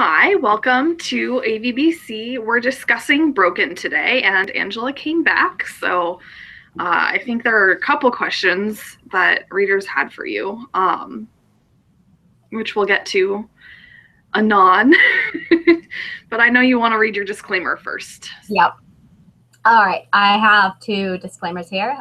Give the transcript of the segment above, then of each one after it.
Hi, welcome to AVBC. We're discussing Broken today, and Angela came back. I think there are a couple questions that readers had for you, which we'll get to anon. But I know you want to read your disclaimer first. Yep. All right. I have two disclaimers here.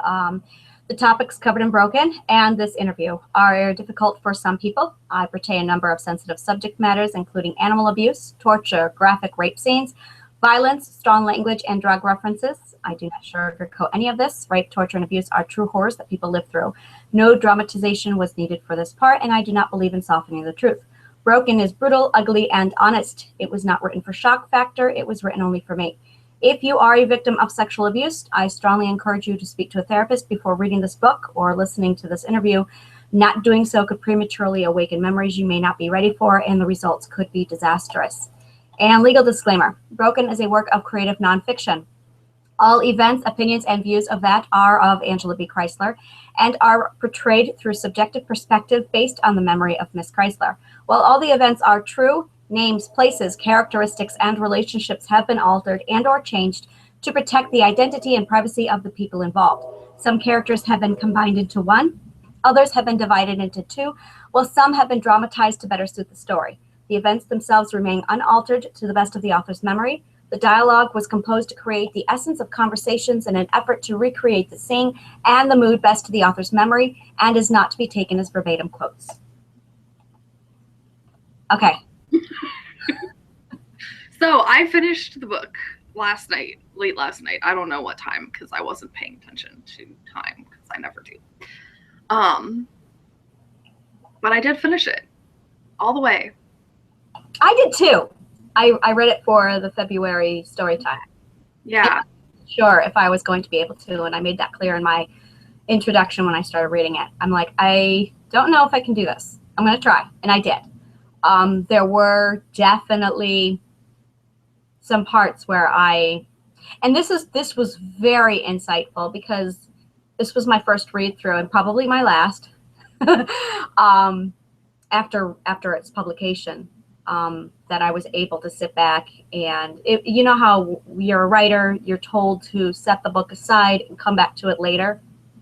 The topics covered in Broken and this interview are difficult for some people. I portray a number of sensitive subject matters, including animal abuse, torture, graphic rape scenes, violence, strong language, and drug references. I do not sugarcoat any of this. Rape, torture, and abuse are true horrors that people live through. No dramatization was needed for this part, and I do not believe in softening the truth. Broken is brutal, ugly, and honest. It was not written for shock factor. It was written only for me. If you are a victim of sexual abuse, I strongly encourage you to speak to a therapist before reading this book or listening to this interview. Not doing so could prematurely awaken memories you may not be ready for, and the results could be disastrous. And legal disclaimer, Broken is a work of creative nonfiction. All events, opinions, and views of that are of Angela B. Chrysler and are portrayed through subjective perspective based on the memory of Miss Chrysler. While all the events are true, names, places, characteristics, and relationships have been altered and or changed to protect the identity and privacy of the people involved. Some characters have been combined into one, others have been divided into two, while some have been dramatized to better suit the story. The events themselves remain unaltered to the best of the author's memory. The dialogue was composed to create the essence of conversations in an effort to recreate the scene and the mood best to the author's memory, and is not to be taken as verbatim quotes. Okay. So I finished the book last night, late last night. I don't know what time because I wasn't paying attention to time because I never do. But I did finish it all the way. I did too. I read it for the February story time. Yeah. Sure, if I was going to be able to, and I made that clear in my introduction when I started reading it. I'm like, I don't know if I can do this. I'm going to try, and I did. There were definitely some parts where and this was very insightful because this was my first read through and probably my last after its publication, that I was able to sit back and you know how you're a writer, you're told to set the book aside and come back to it later.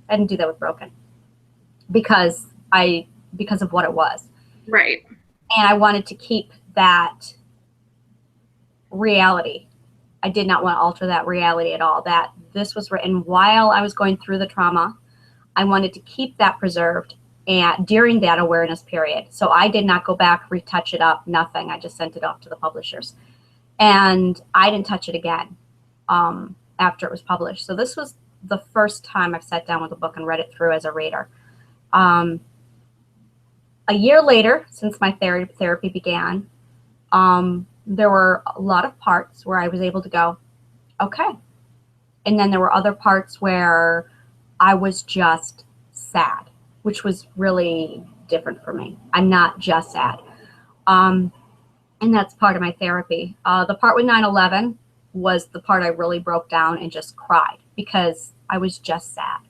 I didn't do that with Broken because of what it was. Right. And I wanted to keep that reality. I did not want to alter that reality at all. That this was written while I was going through the trauma. I wanted to keep that preserved and during that awareness period. So I did not go back, retouch it up, nothing. I just sent it off to the publishers. And I didn't touch it again after it was published. So this was the first time I've sat down with a book and read it through as a reader. A year later, since my therapy began, there were a lot of parts where I was able to go, okay. And then there were other parts where I was just sad, which was really different for me. I'm not just sad. And that's part of my therapy. The part with 9/11 was the part I really broke down and just cried because I was just sad.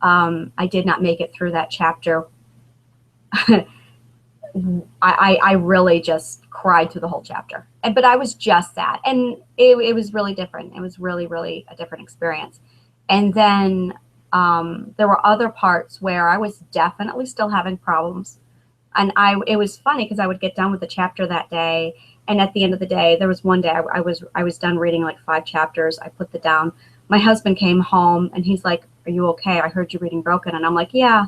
I did not make it through that chapter. I really just cried through the whole chapter, but I was just sad, and it was really different. It was really, really a different experience. And then there were other parts where I was definitely still having problems, and it was funny because I would get done with the chapter that day, and at the end of the day, there was one day I was done reading like 5 chapters. I put it down. My husband came home, and he's like, "Are you okay? I heard you reading Broken," and I'm like, "Yeah,"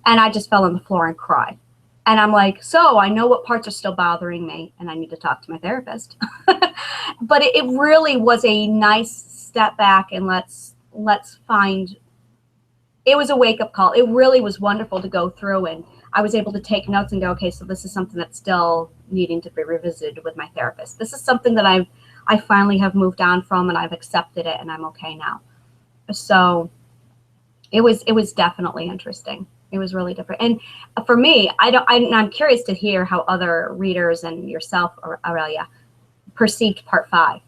and I just fell on the floor and cried. And I'm like, so I know what parts are still bothering me and I need to talk to my therapist. But it really was a nice step back and let's find, it was a wake-up call. It really was wonderful to go through, and I was able to take notes and go, okay, so this is something that's still needing to be revisited with my therapist. This is something that I finally have moved on from, and I've accepted it, and I'm okay now. So it was definitely interesting. It was really different. And for me, I'm curious to hear how other readers and yourself, Aurelia, perceived part 5.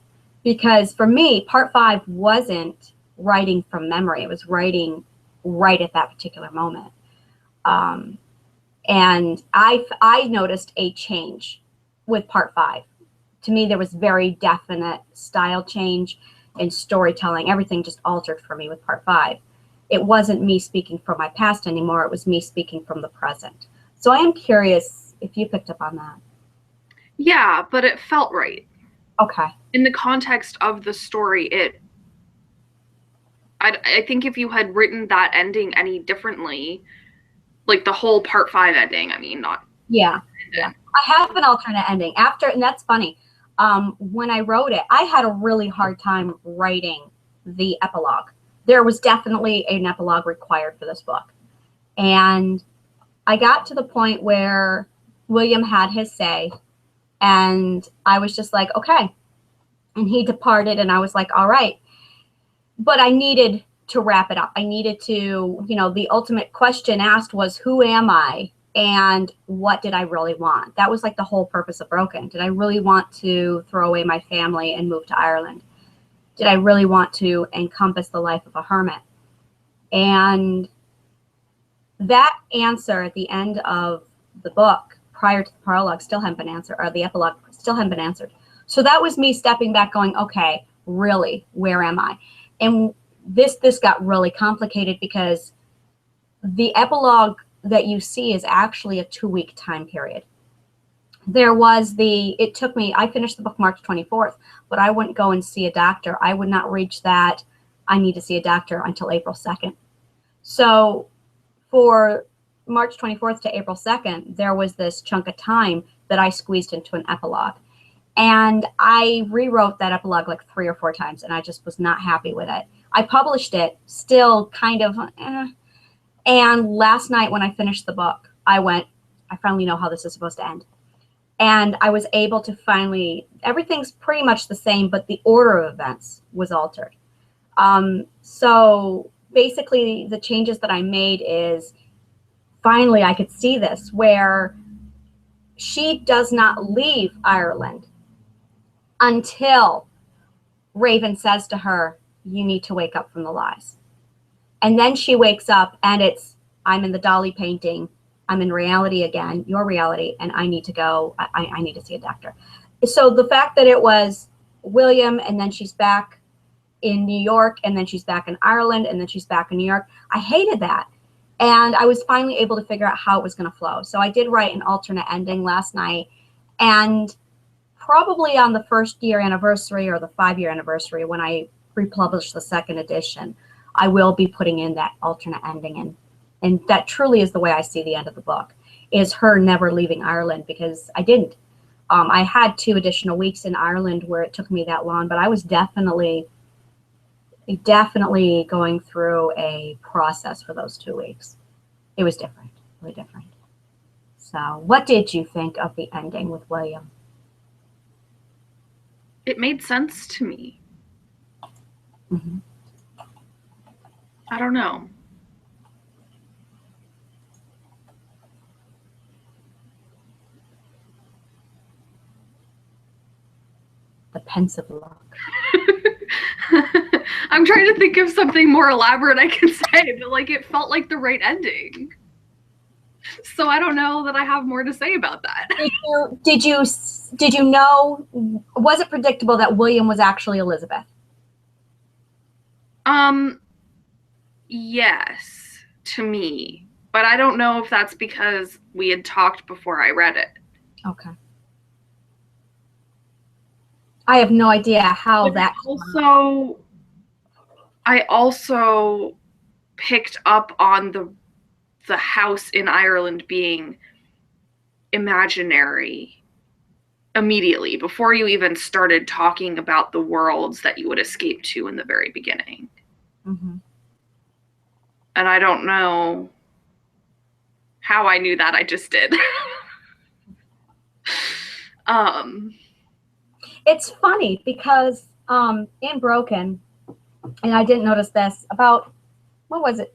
Because for me, part 5 wasn't writing from memory. It was writing right at that particular moment. And I noticed a change with part 5. To me, there was very definite style change in storytelling. Everything just altered for me with part 5. It wasn't me speaking from my past anymore. It was me speaking from the present. So I am curious if you picked up on that. Yeah, but it felt right. Okay. In the context of the story, I think if you had written that ending any differently, like the whole part 5 ending, I mean, not. Yeah. I have an alternate ending after, and that's funny. When I wrote it, I had a really hard time writing the epilogue. There was definitely an epilogue required for this book. And I got to the point where William had his say, and I was just like, okay. And he departed, and I was like, all right. But I needed to wrap it up. I needed to, the ultimate question asked was, who am I? And what did I really want? That was like the whole purpose of Broken. Did I really want to throw away my family and move to Ireland? Did I really want to encompass the life of a hermit? And that answer at the end of the book, prior to the prologue, still hadn't been answered, or the epilogue still hadn't been answered. So that was me stepping back going, okay, really, where am I? And this got really complicated because the epilogue that you see is actually a 2-week time period. It took me, I finished the book March 24th, but I wouldn't go and see a doctor. I would not reach that I need to see a doctor until April 2nd. So for March 24th to April 2nd, there was this chunk of time that I squeezed into an epilogue. And I rewrote that epilogue like 3 or 4 times, and I just was not happy with it. I published it, still kind of, And last night when I finished the book, I finally know how this is supposed to end. And I was able to everything's pretty much the same, but the order of events was altered. So basically the changes that I made is finally I could see this, where she does not leave Ireland until Raven says to her, you need to wake up from the lies. And then she wakes up and I'm in the dolly painting. I'm in reality again, your reality, and I need to go. I need to see a doctor. So the fact that it was William, and then she's back in New York, and then she's back in Ireland, and then she's back in New York, I hated that. And I was finally able to figure out how it was going to flow. So I did write an alternate ending last night. And probably on the 1st-year anniversary or the 5-year anniversary, when I republish the 2nd edition, I will be putting in that alternate ending in. And that truly is the way I see the end of the book, is her never leaving Ireland, because I didn't. I had 2 additional weeks in Ireland where it took me that long, but I was definitely going through a process for those 2 weeks. It was different, really different. So what did you think of the ending with William? It made sense to me. Mm-hmm. I don't know. The pensive look. I'm trying to think of something more elaborate I can say, but like it felt like the right ending. So I don't know that I have more to say about that. Did you know, was it predictable that William was actually Elizabeth? Yes, to me. But I don't know if that's because we had talked before I read it. Okay. I have no idea how but that. I also picked up on the house in Ireland being imaginary immediately, before you even started talking about the worlds that you would escape to in the very beginning. Mm-hmm. And I don't know how I knew that. I just did. It's funny because in Broken, and I didn't notice this, about, what was it,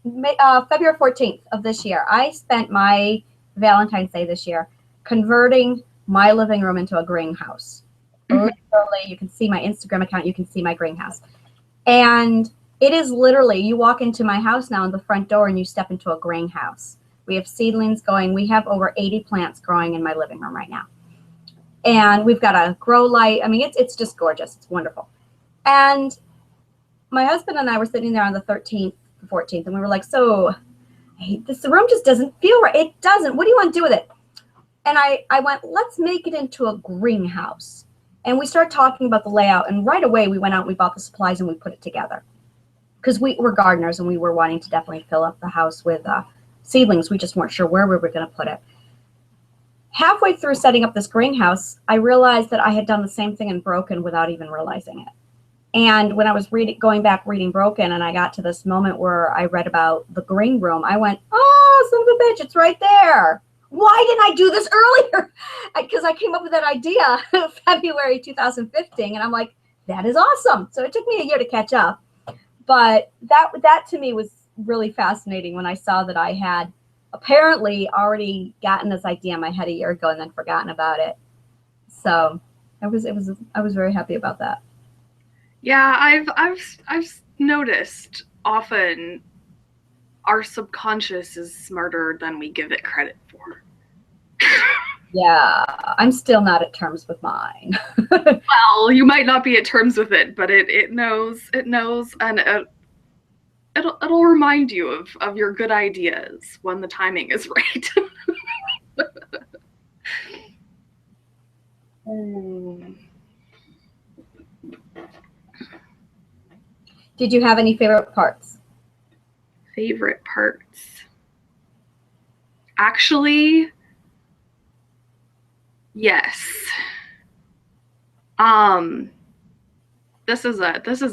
February 14th of this year, I spent my Valentine's Day this year converting my living room into a greenhouse. Mm-hmm. Literally, you can see my Instagram account, you can see my greenhouse. And it is literally, you walk into my house now in the front door and you step into a greenhouse. We have seedlings going. We have over 80 plants growing in my living room right now. And we've got a grow light. I mean, it's just gorgeous. It's wonderful. And my husband and I were sitting there on the 13th, 14th, and we were like, so the room just doesn't feel right. It doesn't. What do you want to do with it? And I went, let's make it into a greenhouse. And we started talking about the layout. And right away, we went out and we bought the supplies and we put it together. Because we were gardeners and we were wanting to definitely fill up the house with seedlings. We just weren't sure where we were going to put it. Halfway through setting up this greenhouse, I realized that I had done the same thing in Broken without even realizing it. And when I was going back reading Broken, and I got to this moment where I read about the green room, I went, oh, son of a bitch, it's right there. Why didn't I do this earlier? Because I came up with that idea February 2015, and I'm like, that is awesome. So it took me a year to catch up. But that to me was really fascinating when I saw that I had apparently already gotten this idea in my head a year ago and then forgotten about it. So I was very happy about that. Yeah, I've noticed often our subconscious is smarter than we give it credit for. Yeah, I'm still not at terms with mine. Well, you might not be at terms with it, but it knows, and it'll remind you of your good ideas when the timing is right. Did you have any favorite parts? Favorite parts? Actually, yes. This is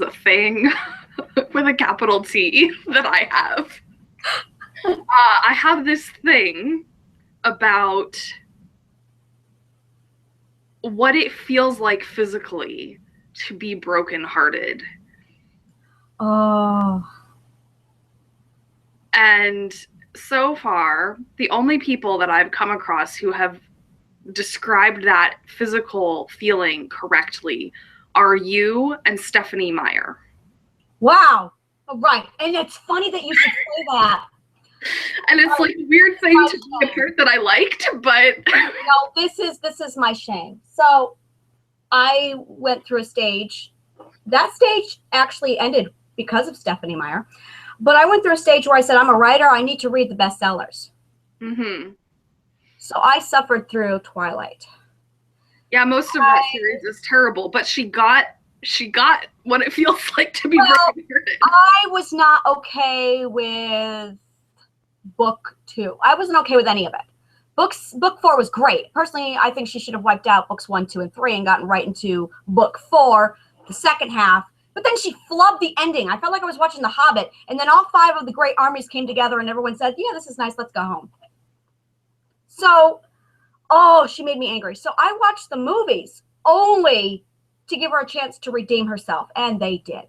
a thing with a capital T that I have. I have this thing about what it feels like physically to be brokenhearted. Oh. And so far, the only people that I've come across who have described that physical feeling correctly are you and Stephanie Meyer. Wow. Oh, right. And it's funny that you should say that. And it's like a weird thing to be a part that I liked, but no, this is my shame. So I went through a stage. That stage actually ended because of Stephanie Meyer. But I went through a stage where I said, I'm a writer. I need to read the bestsellers. Mm-hmm. So I suffered through Twilight. Yeah, most of that series is terrible, but she got what it feels like to be brokenhearted. I was not okay with book 2. I wasn't okay with any of it. Book 4 was great. Personally, I think she should have wiped out books 1, 2, and 3 and gotten right into book 4, the second half. But then she flubbed the ending. I felt like I was watching The Hobbit, and then all 5 of the great armies came together, and everyone said, yeah, this is nice, let's go home. So, she made me angry. So I watched the movies only to give her a chance to redeem herself, and they did.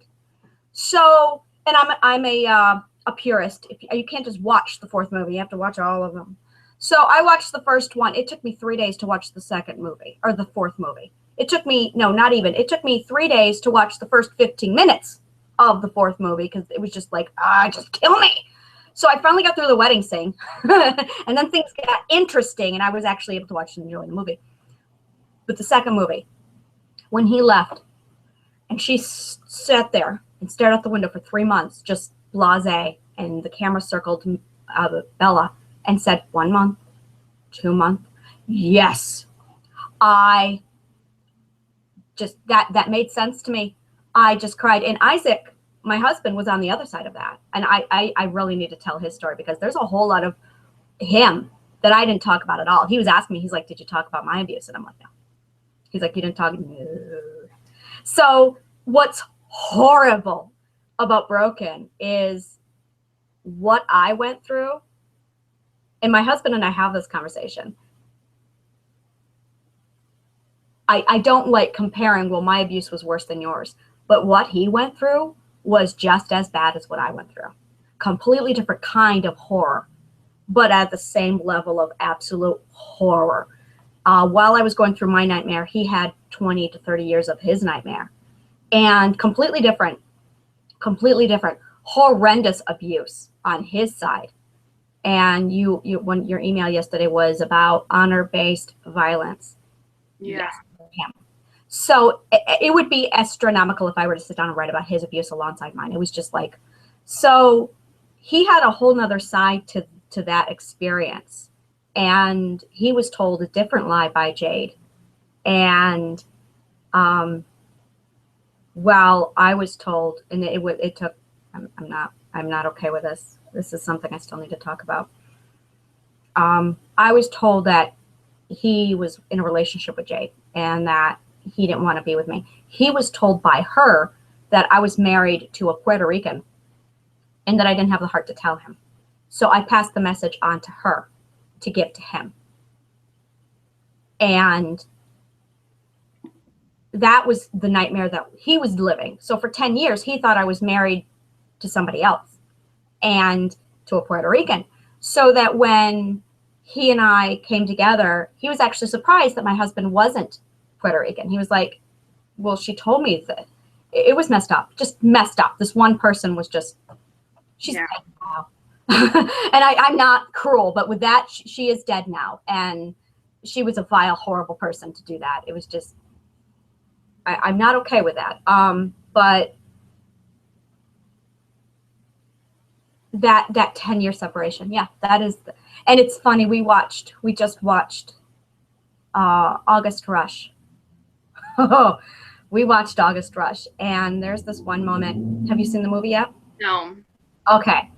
So, and I'm a purist. You can't just watch the 4th movie. You have to watch all of them. So I watched the first one. It took me 3 days to watch the second movie, or the 4th movie. It took me, no, not even. It took me 3 days to watch the first 15 minutes of the 4th movie because it was just like, just kill me. So I finally got through the wedding scene. And then things got interesting, and I was actually able to watch and enjoy the movie. But the second movie, when he left, and she sat there and stared out the window for 3 months, just blasé, and the camera circled Bella and said, 1 month, 2 months. Yes. I just, that made sense to me. I just cried. And Isaac, my husband, was on the other side of that. And I really need to tell his story because there's a whole lot of him that I didn't talk about at all. He was asking me, he's like, did you talk about my abuse? And I'm like, no. He's like, you didn't talk? No. So what's horrible about Broken is what I went through. And my husband and I have this conversation. I don't like comparing, well, my abuse was worse than yours. But what he went through was just as bad as what I went through. Completely different kind of horror, but at the same level of absolute horror. While I was going through my nightmare, he had 20 to 30 years of his nightmare. And completely different, horrendous abuse on his side. And when your email yesterday was about honor-based violence. Yeah. Yes, him. So it would be astronomical if I were to sit down and write about his abuse alongside mine. It was just like, so he had a whole nother side to that experience. And he was told a different lie by Jade. And well, I was told, and it took, I'm not okay with this. This is something I still need to talk about. I was told that he was in a relationship with Jade and that he didn't want to be with me. He was told by her that I was married to a Puerto Rican and that I didn't have the heart to tell him. So I passed the message on to her to give to him. And that was the nightmare that he was living. So for 10 years, he thought I was married to somebody else and to a Puerto Rican. So that when he and I came together, he was actually surprised that my husband wasn't Puerto Rican. He was like, well, she told me that. It was messed up, just messed up. This one person was just, she's dead now. And I'm not cruel, but with that, she is dead now. And she was a vile, horrible person to do that. It was just, I'm not okay with that. But that 10-year separation, yeah, that is, and it's funny, we just watched August Rush. We watched August Rush, and there's this one moment. Have you seen the movie yet? No. Okay.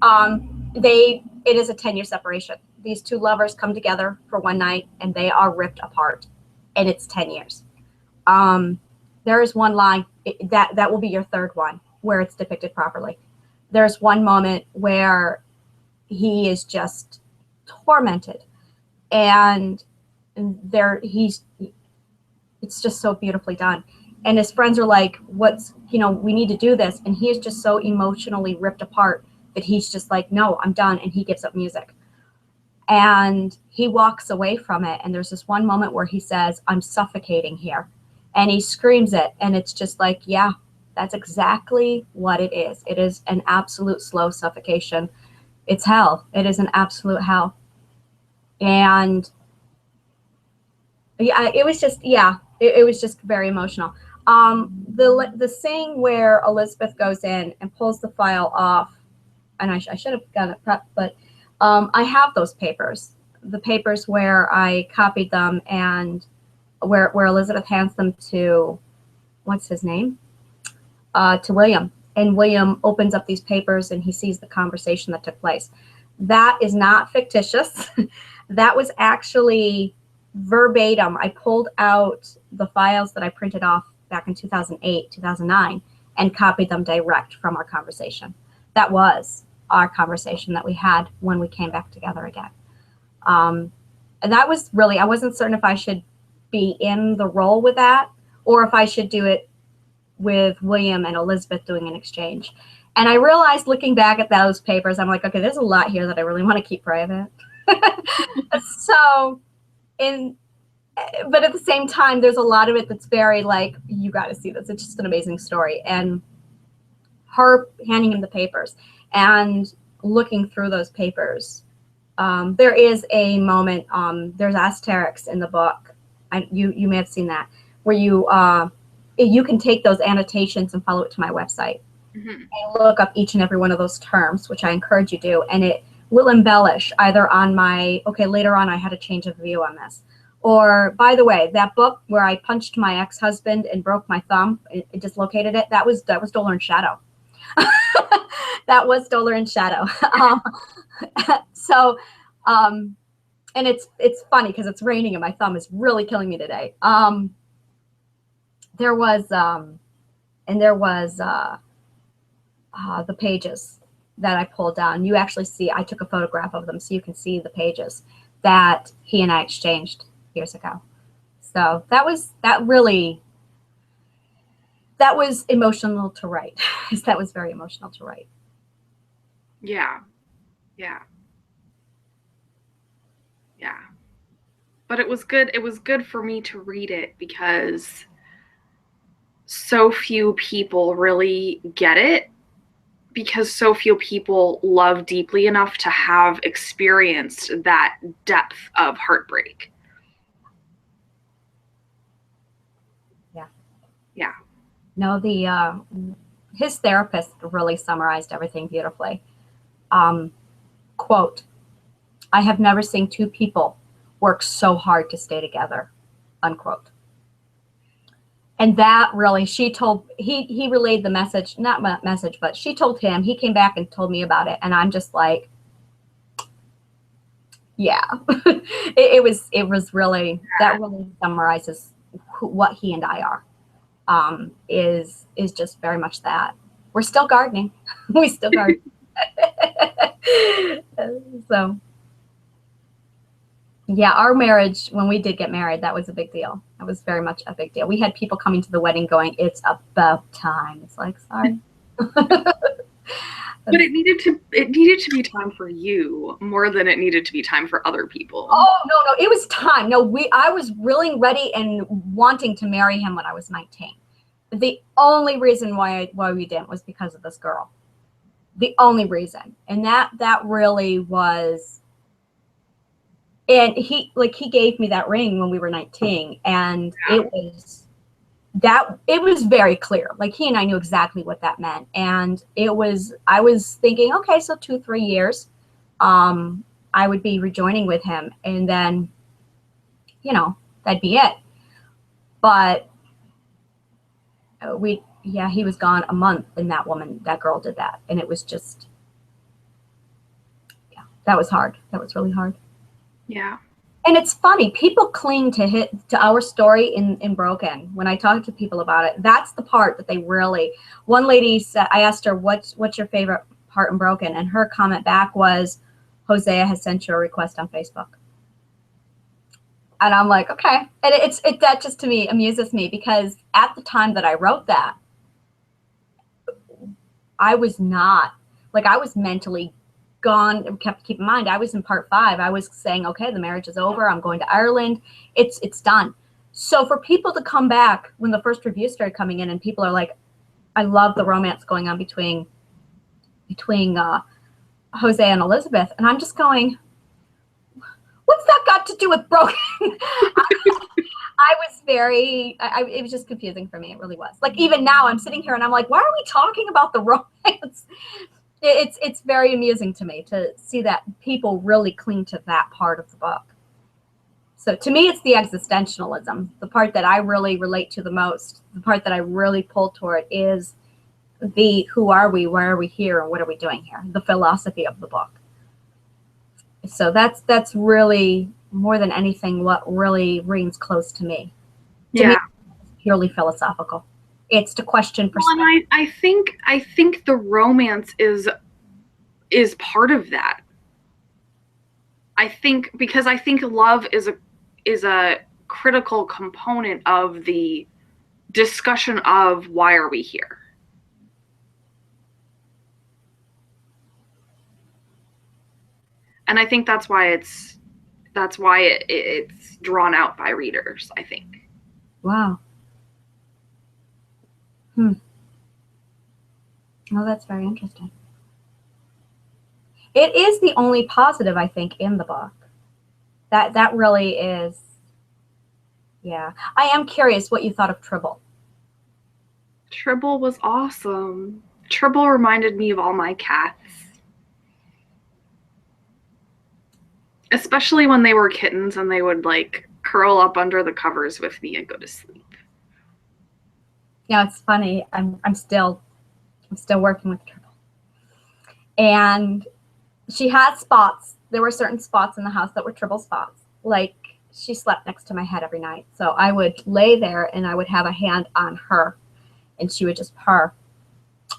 It is a 10-year separation. These two lovers come together for one night and they are ripped apart, and it's 10 years. There is one line that will be your third one where it's depicted properly. There's one moment where he is just tormented, and it's just so beautifully done. And his friends are like, we need to do this. And he is just so emotionally ripped apart that he's just like, no, I'm done. And he gives up music. And he walks away from it. And there's this one moment where he says, I'm suffocating here. And he screams it. And it's just like, yeah, that's exactly what it is. It is an absolute slow suffocation. It's hell. It is an absolute hell. And yeah, it was just, it was just very emotional. The scene where Elizabeth goes in and pulls the file off, and I should have gotten it prepped, but I have those papers, the papers where I copied them and where Elizabeth hands them to, what's his name? To William. And William opens up these papers and he sees the conversation that took place. That is not fictitious. That was actually verbatim. I pulled out the files that I printed off back in 2008, 2009, and copied them direct from our conversation. That was our conversation that we had when we came back together again. And that was really, I wasn't certain if I should be in the role with that or if I should do it with William and Elizabeth doing an exchange. And I realized looking back at those papers, I'm like, okay, there's a lot here that I really want to keep private. But at the same time, there's a lot of it that's very like, you got to see this. It's just an amazing story. And her handing him the papers and looking through those papers, there is a moment, there's asterisks in the book. You may have seen that, where you can take those annotations and follow it to my website. Mm-hmm. And look up each and every one of those terms, which I encourage you to do. And it will embellish either on later on I had a change of view on this. Or, by the way, that book where I punched my ex-husband and broke my thumb, it dislocated it, that was Dollar and Shadow. That was Dollar and Shadow. And it's funny because it's raining and my thumb is really killing me today. There was the pages that I pulled down. You actually see, I took a photograph of them so you can see the pages that he and I exchanged years ago. So that was emotional to write. That was very emotional to write. Yeah. But it was good. It was good for me to read it because so few people really get it, because so few people love deeply enough to have experienced that depth of heartbreak. Yeah. Yeah. No, his therapist really summarized everything beautifully. Quote, "I have never seen two people work so hard to stay together," unquote. And that really, he relayed the message, not message, but she told him, he came back and told me about it. And I'm just like, yeah, it was really, that really summarizes what he and I are, is just very much that. We're still gardening. We still garden. So yeah, our marriage, when we did get married, that was a big deal. That was very much a big deal. We had people coming to the wedding going, "It's about time." It's like, sorry. But it needed to be time for you more than it needed to be time for other people. Oh, no, it was time. No, I was really ready and wanting to marry him when I was 19. The only reason why we didn't was because of this girl. The only reason. And that really was, and he gave me that ring when we were 19, and it was very clear. Like, he and I knew exactly what that meant. And I was thinking, okay, so 2-3 years, I would be rejoining with him, and then, that'd be it. But he was gone a month, and that girl did that. And it was just, yeah, that was hard. That was really hard. Yeah. And it's funny, people cling to our story in Broken. When I talk to people about it, that's the part that they really, one lady said, I asked her, what's your favorite part in Broken? And her comment back was, "Hosea has sent you a request on Facebook." And I'm like, okay. And that just, to me, amuses me, because at the time that I wrote that, I was not, like, I was mentally gone. Keep in mind, I was in part 5. I was saying, okay, the marriage is over. I'm going to Ireland. It's done. So for people to come back when the first reviews started coming in, and people are like, "I love the romance going on between Hosea and Elizabeth," and I'm just going, what's that got to do with Broken? I was it was just confusing for me. It really was. Like, even now I'm sitting here and I'm like, why are we talking about the romance? It's very amusing to me to see that people really cling to that part of the book. So to me, it's the existentialism, the part that I really relate to the most. The part that I really pull toward is the who are we, why are we here, and what are we doing here? The philosophy of the book. So that's really, more than anything, what really rings close to me. To me, it's purely philosophical. It's to question perspective. Well, and I think the romance is part of that. I think, because I think love is a critical component of the discussion of why are we here. And I think that's why it's drawn out by readers, I think. Wow. Well, that's very interesting. It is the only positive, I think, in the book. That really is. Yeah. I am curious what you thought of Tribble. Tribble was awesome. Tribble reminded me of all my cats. Especially when they were kittens and they would, like, curl up under the covers with me and go to sleep. Yeah, it's funny. I'm still working with Tribble. And she had spots. There were certain spots in the house that were Tribble spots. Like, she slept next to my head every night. So I would lay there and I would have a hand on her and she would just purr.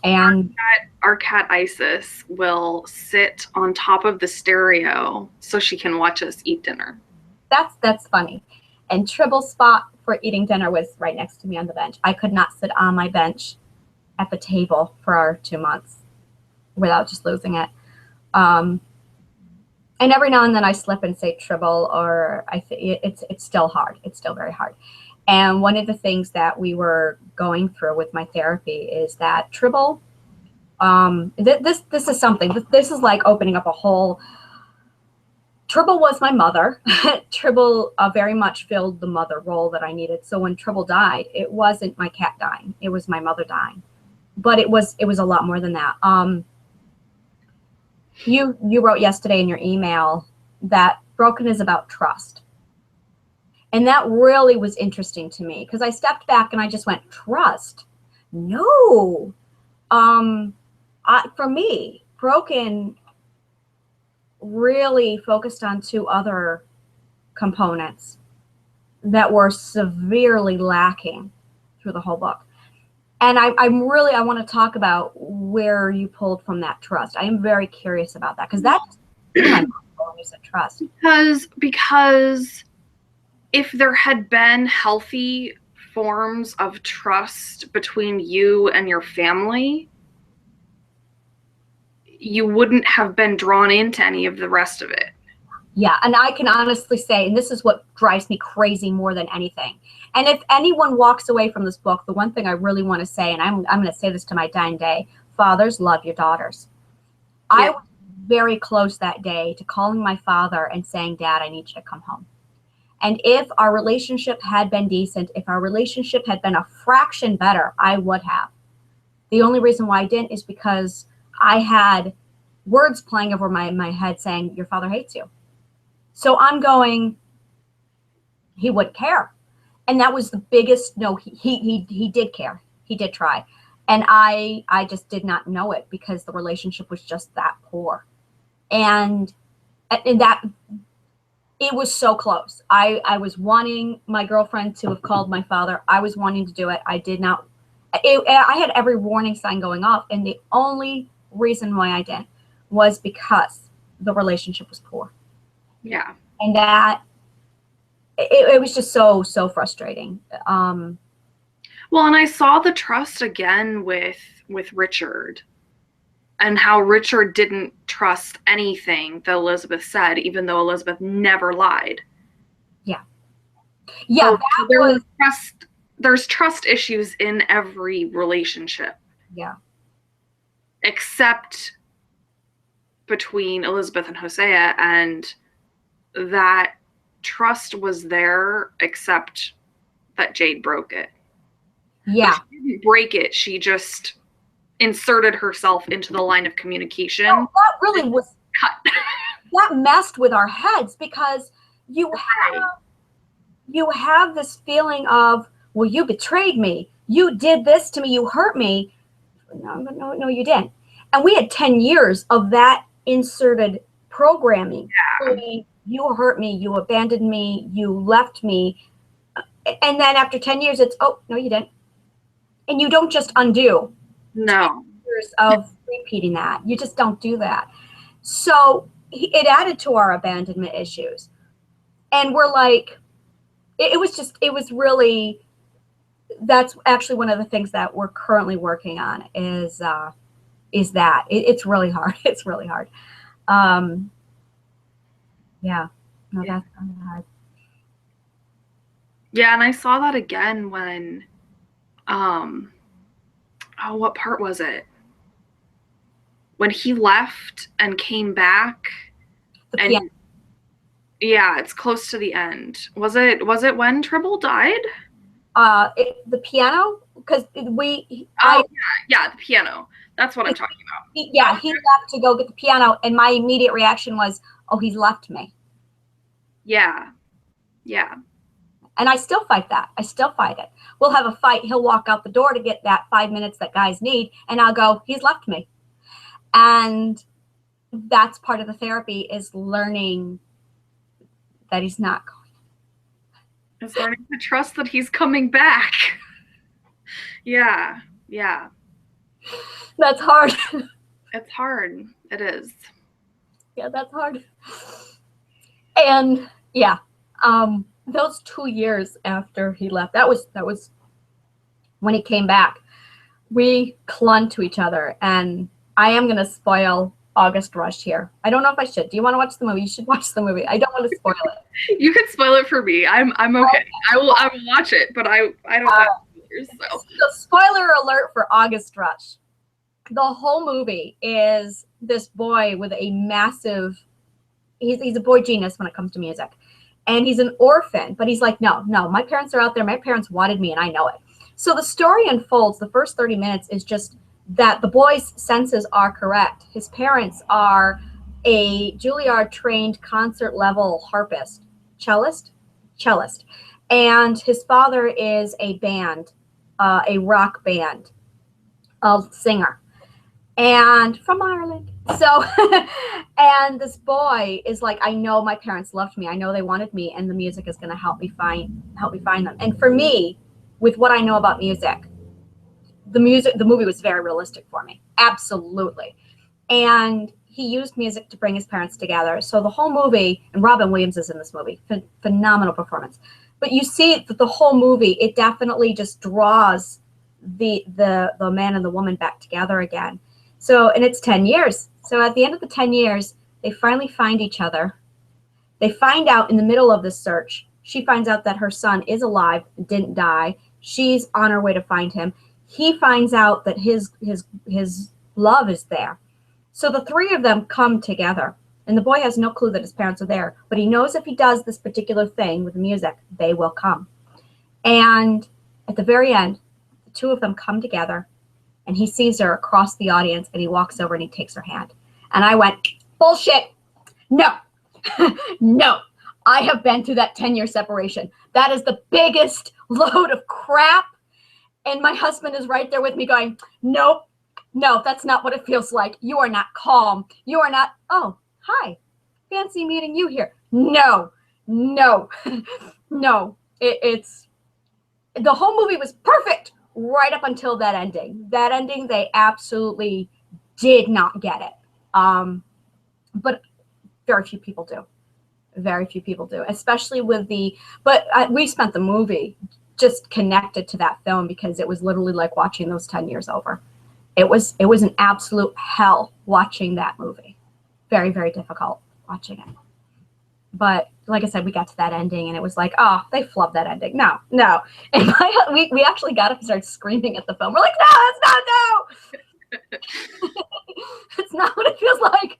And our cat Isis will sit on top of the stereo so she can watch us eat dinner. That's funny. And Tribble's spot for eating dinner was right next to me on the bench. I could not sit on my bench at the table for 2 months without just losing it. And every now and then I slip and say Tribble, or it's still hard. It's still very hard. And one of the things that we were going through with my therapy is that Tribble, this is something. This is like opening up a whole Tribble was my mother. Tribble very much filled the mother role that I needed. So when Tribble died, it wasn't my cat dying. It was my mother dying. But it was a lot more than that. You wrote yesterday in your email that Broken is about trust. And that really was interesting to me because I stepped back and I just went, trust? No. For me, Broken really focused on two other components that were severely lacking through the whole book. And I want to talk about where you pulled from that trust. I am very curious about that because that's when you said trust. Because if there had been healthy forms of trust between you and your family, you wouldn't have been drawn into any of the rest of it. Yeah, and I can honestly say, and this is what drives me crazy more than anything. And if anyone walks away from this book, the one thing I really want to say, and I'm going to say this to my dying day, fathers, love your daughters. Yeah. I was very close that day to calling my father and saying, Dad, I need you to come home. And if our relationship had been decent, if our relationship had been a fraction better, I would have. The only reason why I didn't is because I had words playing over my head saying, your father hates you. So I'm going, he wouldn't care. And that was the biggest, no, he did care. He did try. And I just did not know it because the relationship was just that poor. And that, it was so close. I was wanting my girlfriend to have called my father. I was wanting to do it. I did not. I had every warning sign going off. And the only reason why I didn't was because the relationship was poor. Yeah. And that, it was just so frustrating. Well, and I saw the trust again with Richard and how Richard didn't trust anything that Elizabeth said, even though Elizabeth never lied. Yeah. Yeah. So there's trust issues in every relationship. Yeah. Except between Elizabeth and Hosea, and that trust was there, except that Jade broke it. Yeah. But she didn't break it. She just inserted herself into the line of communication. Well, that really was cut. That messed with our heads because you have this feeling of, well, you betrayed me. You did this to me. You hurt me. No, you didn't. And we had 10 years of that inserted programming. Yeah. You hurt me. You abandoned me. You left me. And then after 10 years, it's, oh, no, you didn't. And you don't just undo. No. Years of repeating that. You just don't do that. So it added to our abandonment issues. And we're like, it was really, that's actually one of the things that we're currently working on is that. It's really hard. It's really hard. Yeah. No, that's really hard. Yeah, and I saw that again when, what part was it? When he left and came back. And yeah, it's close to the end. Was it when Tribble died? The piano, because the piano. That's what I'm talking about. He left to go get the piano, and my immediate reaction was, oh, he's left me. Yeah. And I still fight that. I still fight it. We'll have a fight. He'll walk out the door to get that 5 minutes that guys need, and I'll go, he's left me. And that's part of the therapy, is learning that he's not going. It's learning to trust that he's coming back. Yeah. That's hard. It's hard. It is. Yeah, that's hard. And yeah, those 2 years after he left, that was when he came back, we clung to each other. And I am going to spoil August Rush here. I don't know if I should. Do you want to watch the movie? You should watch the movie. I don't want to spoil it. You can spoil it for me. I'm okay. I will watch it, but I don't know. So spoiler alert for August Rush. The whole movie is this boy with a massive he's a boy genius when it comes to music. And he's an orphan, but he's like, no, my parents are out there. My parents wanted me, and I know it. So the story unfolds. The first 30 minutes is just that the boy's senses are correct. His parents are a Juilliard-trained concert-level harpist, cellist, and his father is a band, a rock band, a singer, and from Ireland. So, and this boy is like, I know my parents loved me. I know they wanted me, and the music is going to help me find them. And for me, with what I know about music, the movie was very realistic for me. Absolutely. And he used music to bring his parents together. So the whole movie, and Robin Williams is in this movie, phenomenal performance. But you see that the whole movie, it definitely just draws the man and the woman back together again. So, and it's 10 years. So at the end of the 10 years, they finally find each other. They find out in the middle of this search, she finds out that her son is alive, didn't die. She's on her way to find him. He finds out that his love is there. So the three of them come together, and the boy has no clue that his parents are there, but he knows if he does this particular thing with the music, they will come. And at the very end, the two of them come together, and he sees her across the audience, and he walks over and he takes her hand. And I went, bullshit. No, no. I have been through that 10-year separation. That is the biggest load of crap. And my husband is right there with me going, nope. No, that's not what it feels like. You are not calm. You are not, oh, hi, fancy meeting you here. No, no, no. It's, the whole movie was perfect right up until that ending. That ending, they absolutely did not get it. But very few people do. Very few people do, especially with we spent the movie just connected to that film because it was literally like watching those 10 years over. It was an absolute hell watching that movie. Very, very difficult watching it. But like I said, we got to that ending and it was like, oh, they flubbed that ending. No. And we actually got up and started screaming at the film. We're like, no, that's not no. It's not what it feels like.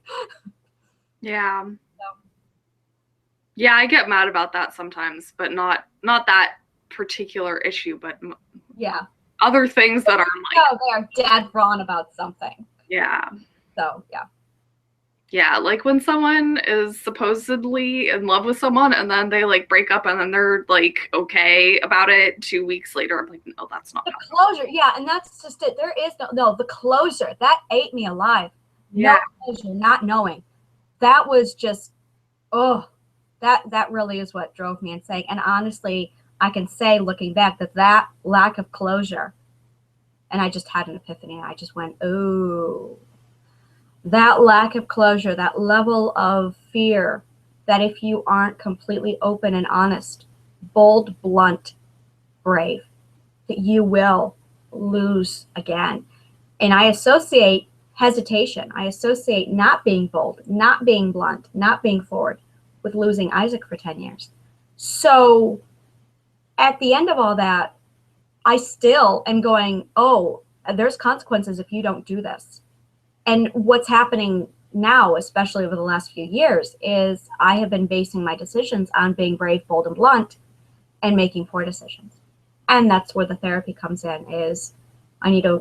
Yeah. Yeah, I get mad about that sometimes, but not that particular issue, but yeah. Other things that are like, no, they are dead wrong about something. Yeah. So, yeah. Yeah, like when someone is supposedly in love with someone and then they like break up and then they're like okay about it 2 weeks later. I'm like, no, that's not the closure. Yeah, and that's just it. There is the closure. That ate me alive. Yeah. No closure, not knowing. That was just, that really is what drove me insane. And honestly, I can say, looking back, that lack of closure, and I just had an epiphany. I just went, oh, that lack of closure, that level of fear that if you aren't completely open and honest, bold, blunt, brave, that you will lose again. And I associate hesitation. I associate not being bold, not being blunt, not being forward with losing Isaac for 10 years. So at the end of all that, I still am going, oh, there's consequences if you don't do this. And what's happening now, especially over the last few years, is I have been basing my decisions on being brave, bold, and blunt and making poor decisions. And that's where the therapy comes in, is I got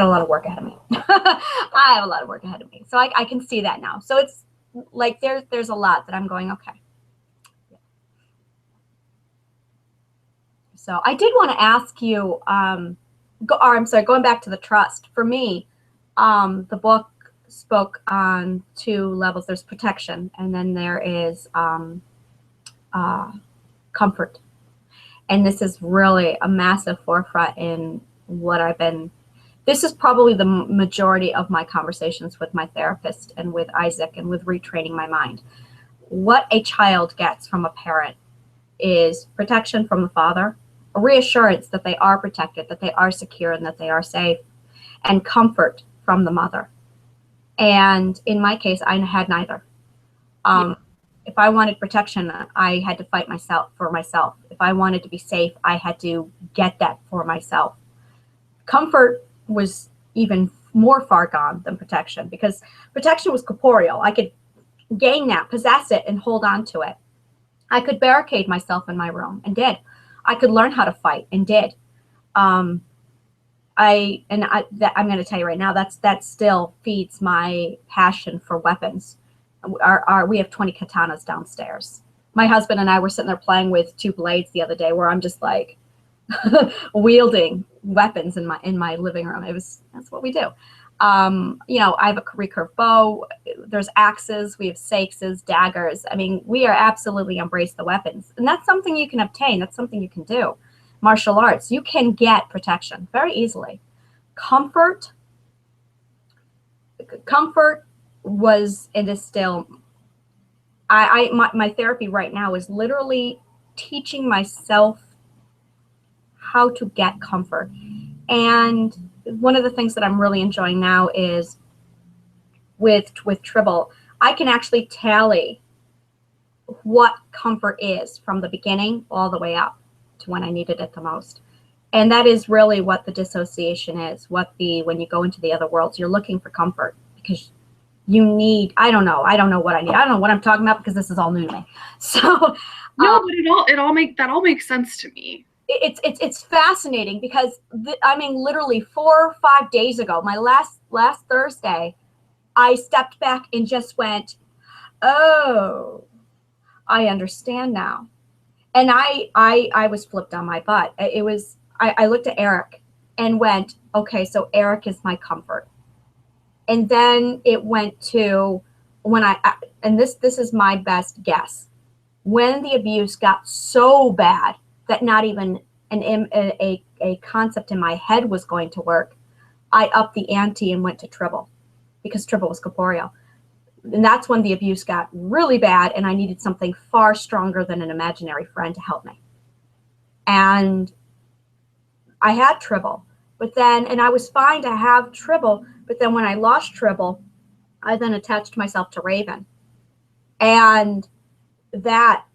a lot of work ahead of me. I have a lot of work ahead of me. So I can see that now. So it's like there's a lot that I'm going, okay. So I did want to ask you, going back to the trust. For me, the book spoke on two levels. There's protection, and then there is comfort. And this is really a massive forefront in what this is probably the majority of my conversations with my therapist and with Isaac and with retraining my mind. What a child gets from a parent is protection from the father, a reassurance that they are protected, that they are secure, and that they are safe, and comfort from the mother. And in my case, I had neither. If I wanted protection, I had to fight for myself. If I wanted to be safe, I had to get that for myself. Comfort was even more far gone than protection, because protection was corporeal. I could gain that, possess it, and hold on to it. I could barricade myself in my room and did. I could learn how to fight and did. I'm going to tell you right now, that still feeds my passion for weapons. We have 20 katanas downstairs. My husband and I were sitting there playing with 2 blades the other day, where I'm just like wielding weapons in my living room. That's what we do. I have a recurve bow. There's axes. We have sakes, daggers. I mean, we are absolutely embrace the weapons, and that's something you can obtain. That's something you can do. Martial arts, you can get protection very easily. Comfort was and is still. My therapy right now is literally teaching myself how to get comfort. And one of the things that I'm really enjoying now is with Tribble, I can actually tally what comfort is from the beginning all the way up to when I needed it the most. And that is really what the dissociation is. When you go into the other worlds, you're looking for comfort because you need, I don't know what I need. I don't know what I'm talking about because this is all new to me. So no, but that all makes sense to me. It's fascinating because literally 4 or 5 days ago, my last Thursday, I stepped back and just went, oh, I understand now. And I was flipped on my butt. I looked at Eric and went, okay, so Eric is my comfort. And then it went to and this is my best guess, when the abuse got so bad that not even a concept in my head was going to work, I upped the ante and went to Tribble, because Tribble was corporeal. And that's when the abuse got really bad, and I needed something far stronger than an imaginary friend to help me. And I had Tribble, and I was fine to have Tribble, but then when I lost Tribble, I then attached myself to Raven. And that,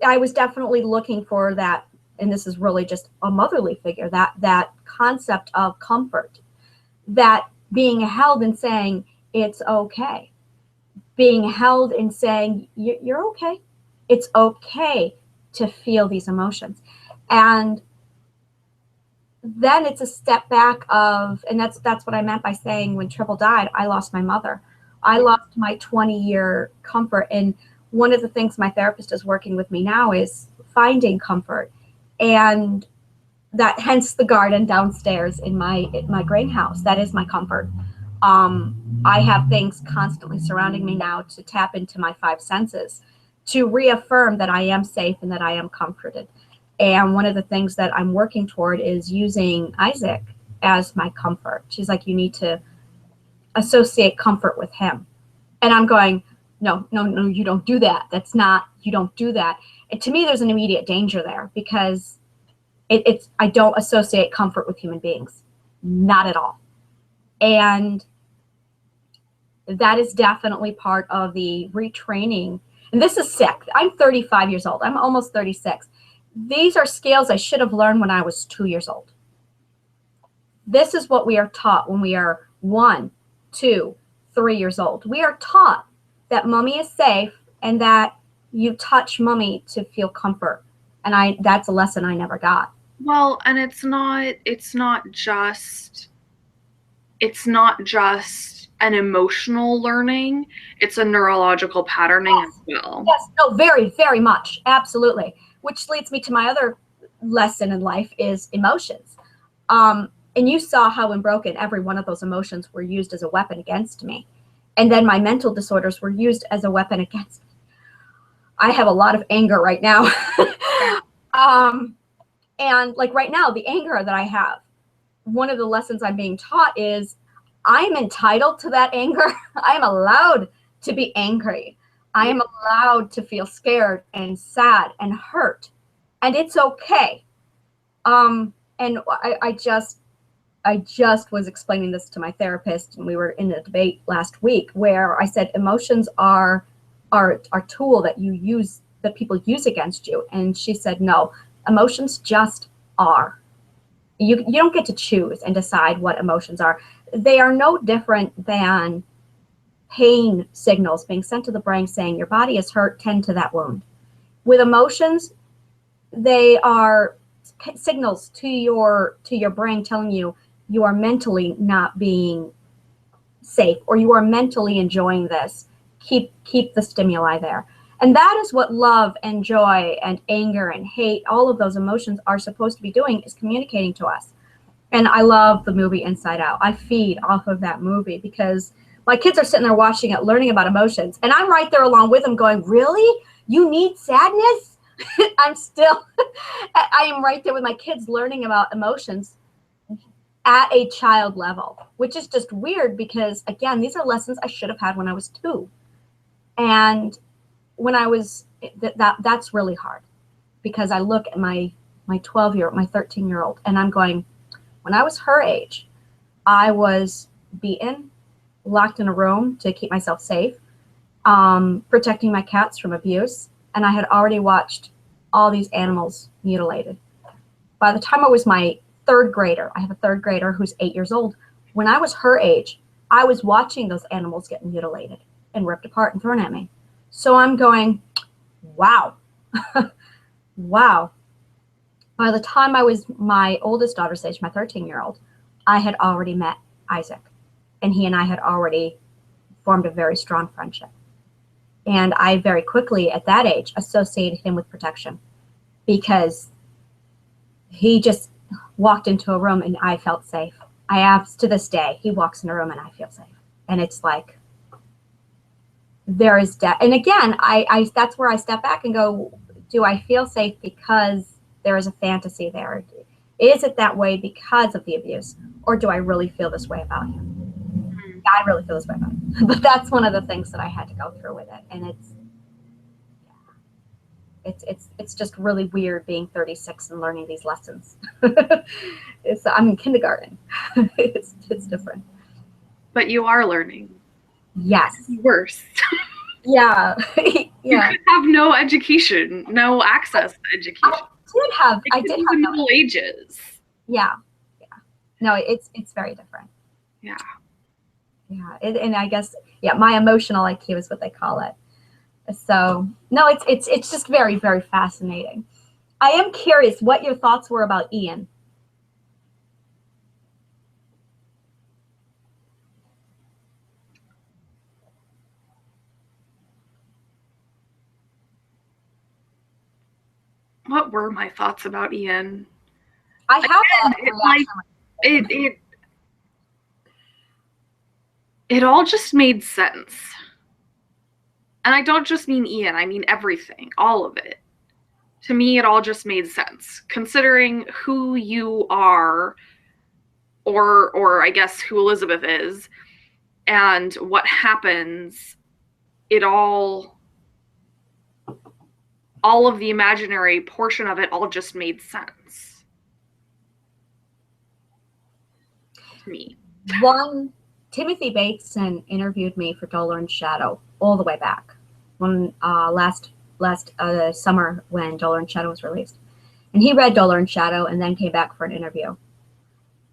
I was definitely looking for that, and this is really just a motherly figure, that concept of comfort, that being held and saying, it's okay. Being held and saying, you're okay. It's okay to feel these emotions. And then it's a step back of, and that's what I meant by saying when Tribble died, I lost my mother. I lost my 20-year comfort. And one of the things my therapist is working with me now is finding comfort. And that, hence the garden downstairs in my greenhouse, that is my comfort. I have things constantly surrounding me now to tap into my 5 senses, to reaffirm that I am safe and that I am comforted. And one of the things that I'm working toward is using Isaac as my comfort. She's like, you need to associate comfort with him. And I'm going, no, you don't do that. You don't do that. And to me, there's an immediate danger there, because I don't associate comfort with human beings. Not at all. And that is definitely part of the retraining. And this is sick. I'm 35 years old. I'm almost 36. These are skills I should have learned when I was 2 years old. This is what we are taught when we are 1, 2, 3 years old. We are taught that mommy is safe and that you touch mommy to feel comfort. And that's a lesson I never got. Well, and it's not just an emotional learning, it's a neurological patterning as well. Yes, no, very, very much. Absolutely. Which leads me to my other lesson in life is emotions. And you saw how in Broken, every one of those emotions were used as a weapon against me. And then my mental disorders were used as a weapon against me. I have a lot of anger right now. And like right now, the anger that I have, one of the lessons I'm being taught is I'm entitled to that anger. I am allowed to be angry. I am allowed to feel scared and sad and hurt. And it's okay. And I just was explaining this to my therapist, and we were in a debate last week where I said emotions are a tool that people use against you. And she said, no, emotions just are. You don't get to choose and decide what emotions are. They are no different than pain signals being sent to the brain saying your body is hurt, tend to that wound. With emotions, they are signals to your brain telling you you are mentally not being safe, or you are mentally enjoying this. Keep the stimuli there. And that is what love and joy and anger and hate, all of those emotions are supposed to be doing, is communicating to us. And I love the movie Inside Out. I feed off of that movie because my kids are sitting there watching it, learning about emotions. And I'm right there along with them going, really? You need sadness? I am right there with my kids learning about emotions at a child level, which is just weird because, again, these are lessons I should have had when I was 2. And when I was, that's really hard because I look at my 12-year-old, my 13-year-old, and I'm going, when I was her age, I was beaten, locked in a room to keep myself safe, protecting my cats from abuse, and I had already watched all these animals mutilated. By the time I was my 3rd grader, I have a 3rd grader who's 8 years old. When I was her age, I was watching those animals get mutilated and ripped apart and thrown at me. So I'm going, wow, wow. By the time I was my oldest daughter's age, my 13-year-old, I had already met Isaac, and he and I had already formed a very strong friendship. And I very quickly, at that age, associated him with protection because he just walked into a room and I felt safe. I have, to this day, he walks in a room and I feel safe. And it's like, there is death. And again, I that's where I step back and go, do I feel safe because there is a fantasy there? Is it that way because of the abuse? Or do I really feel this way about him? I really feel this way about him. But that's one of the things that I had to go through with it. And it's just really weird being 36 and learning these lessons. I'm in kindergarten. It's different. But you are learning. Yes. Worse. Yeah. Yeah. You could have no education, no access to education. I did have the Middle Ages. Yeah. Yeah. No, it's very different. Yeah. Yeah. And I guess, yeah, my emotional IQ is what they call it. So no, it's just very, very fascinating. I am curious what your thoughts were about Ian. What were my thoughts about Ian? I have it all just made sense. And I don't just mean Ian, I mean everything, all of it. To me, it all just made sense. Considering who you are, or I guess who Elizabeth is, and what happens, it all of the imaginary portion of it all just made sense to me. Timothy Bateson interviewed me for Dollar and Shadow all the way back when last summer when Dollar and Shadow was released, and he read Dollar and Shadow and then came back for an interview.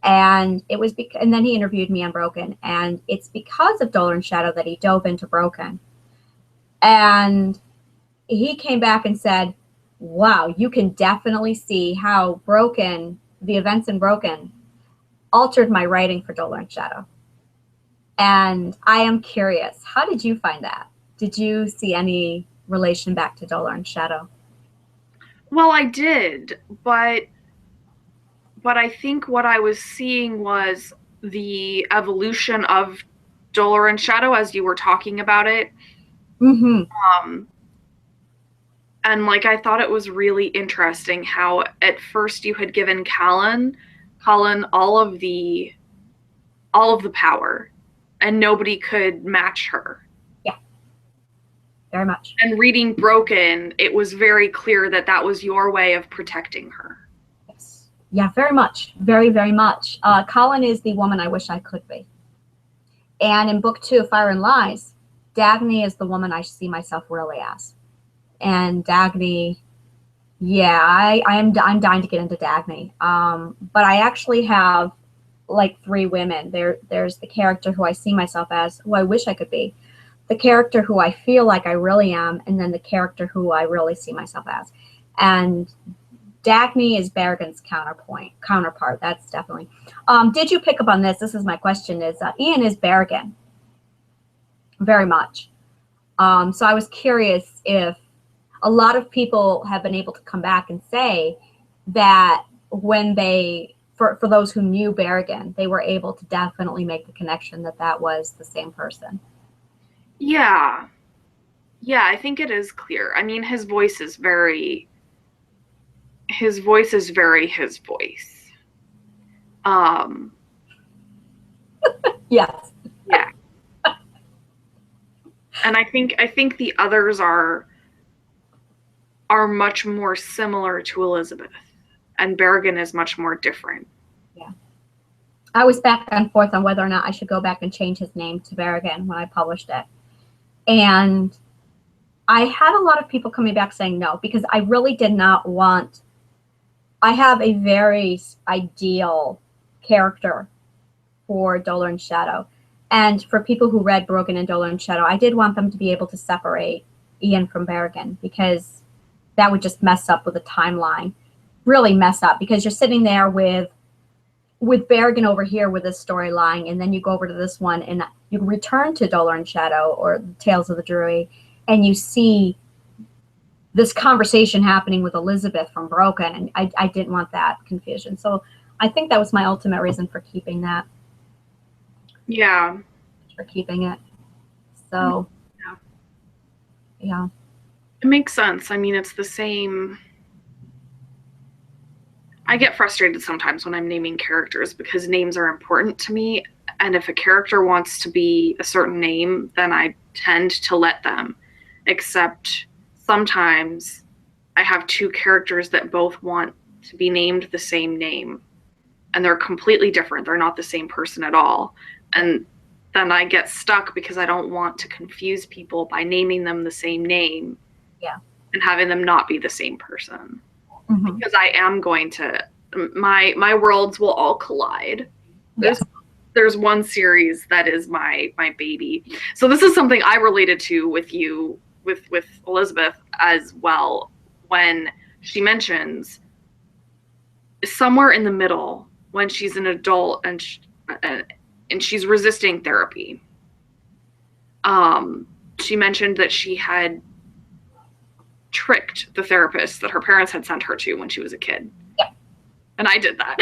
And it was and then he interviewed me on Broken, and it's because of Dollar and Shadow that he dove into Broken. And he came back and said, wow, you can definitely see how Broken, the events in Broken, altered my writing for Dollar and Shadow. And I am curious, how did you find that? Did you see any relation back to Dollar and Shadow? Well, I did, but I think what I was seeing was the evolution of Dollar and Shadow as you were talking about it. Mm-hmm. And like, I thought it was really interesting how at first you had given Callan all of the power, and nobody could match her. Yeah, very much. And reading Broken, it was very clear that that was your way of protecting her. Yes. Yeah, very much. Very, very much. Colin is the woman I wish I could be. And in book 2, Fire and Lies, Dagny is the woman I see myself really as. And Dagny, yeah, I'm dying to get into Dagny. But I actually have like 3 women. There's the character who I see myself as, who I wish I could be. the character who I feel like I really am, and then the character who I really see myself as. And Dagny is Berrigan's counterpart. That's definitely. Did you pick up on this? This is my question. Is Ian is Berrigan, very much. So I was curious if a lot of people have been able to come back and say that when they, for those who knew Berrigan, they were able to definitely make the connection that that was the same person. Yeah. Yeah, I think it is clear. I mean, his voice is very his voice. Yes. Yeah. And I think the others are much more similar to Elizabeth, and Berrigan is much more different. Yeah. I was back and forth on whether or not I should go back and change his name to Berrigan when I published it. And I had a lot of people coming back saying no, because I really did not want, I have a very ideal character for Dolor and Shadow. And for people who read Broken and Dolor and Shadow, I did want them to be able to separate Ian from Berrigan, because that would just mess up with the timeline, really mess up, because you're sitting there with Berrigan over here with this storyline, and then you go over to this one, and you return to Dolor and Shadow or Tales of the Druid, and you see this conversation happening with Elizabeth from Broken, and I didn't want that confusion. So I think that was my ultimate reason for keeping that. Yeah. For keeping it. So, yeah. It makes sense. I mean, it's the same. I get frustrated sometimes when I'm naming characters because names are important to me. And if a character wants to be a certain name, then I tend to let them. Except sometimes I have two characters that both want to be named the same name. And they're completely different. They're not the same person at all. And then I get stuck because I don't want to confuse people by naming them the same name. Yeah. And having them not be the same person. Mm-hmm. Because I am going to, my worlds will all collide. There's one series that is my baby. So this is something I related to with you, with Elizabeth as well, when she mentions somewhere in the middle when she's an adult and she's resisting therapy. She mentioned that she had tricked the therapist that her parents had sent her to when she was a kid. Yeah. And I did that.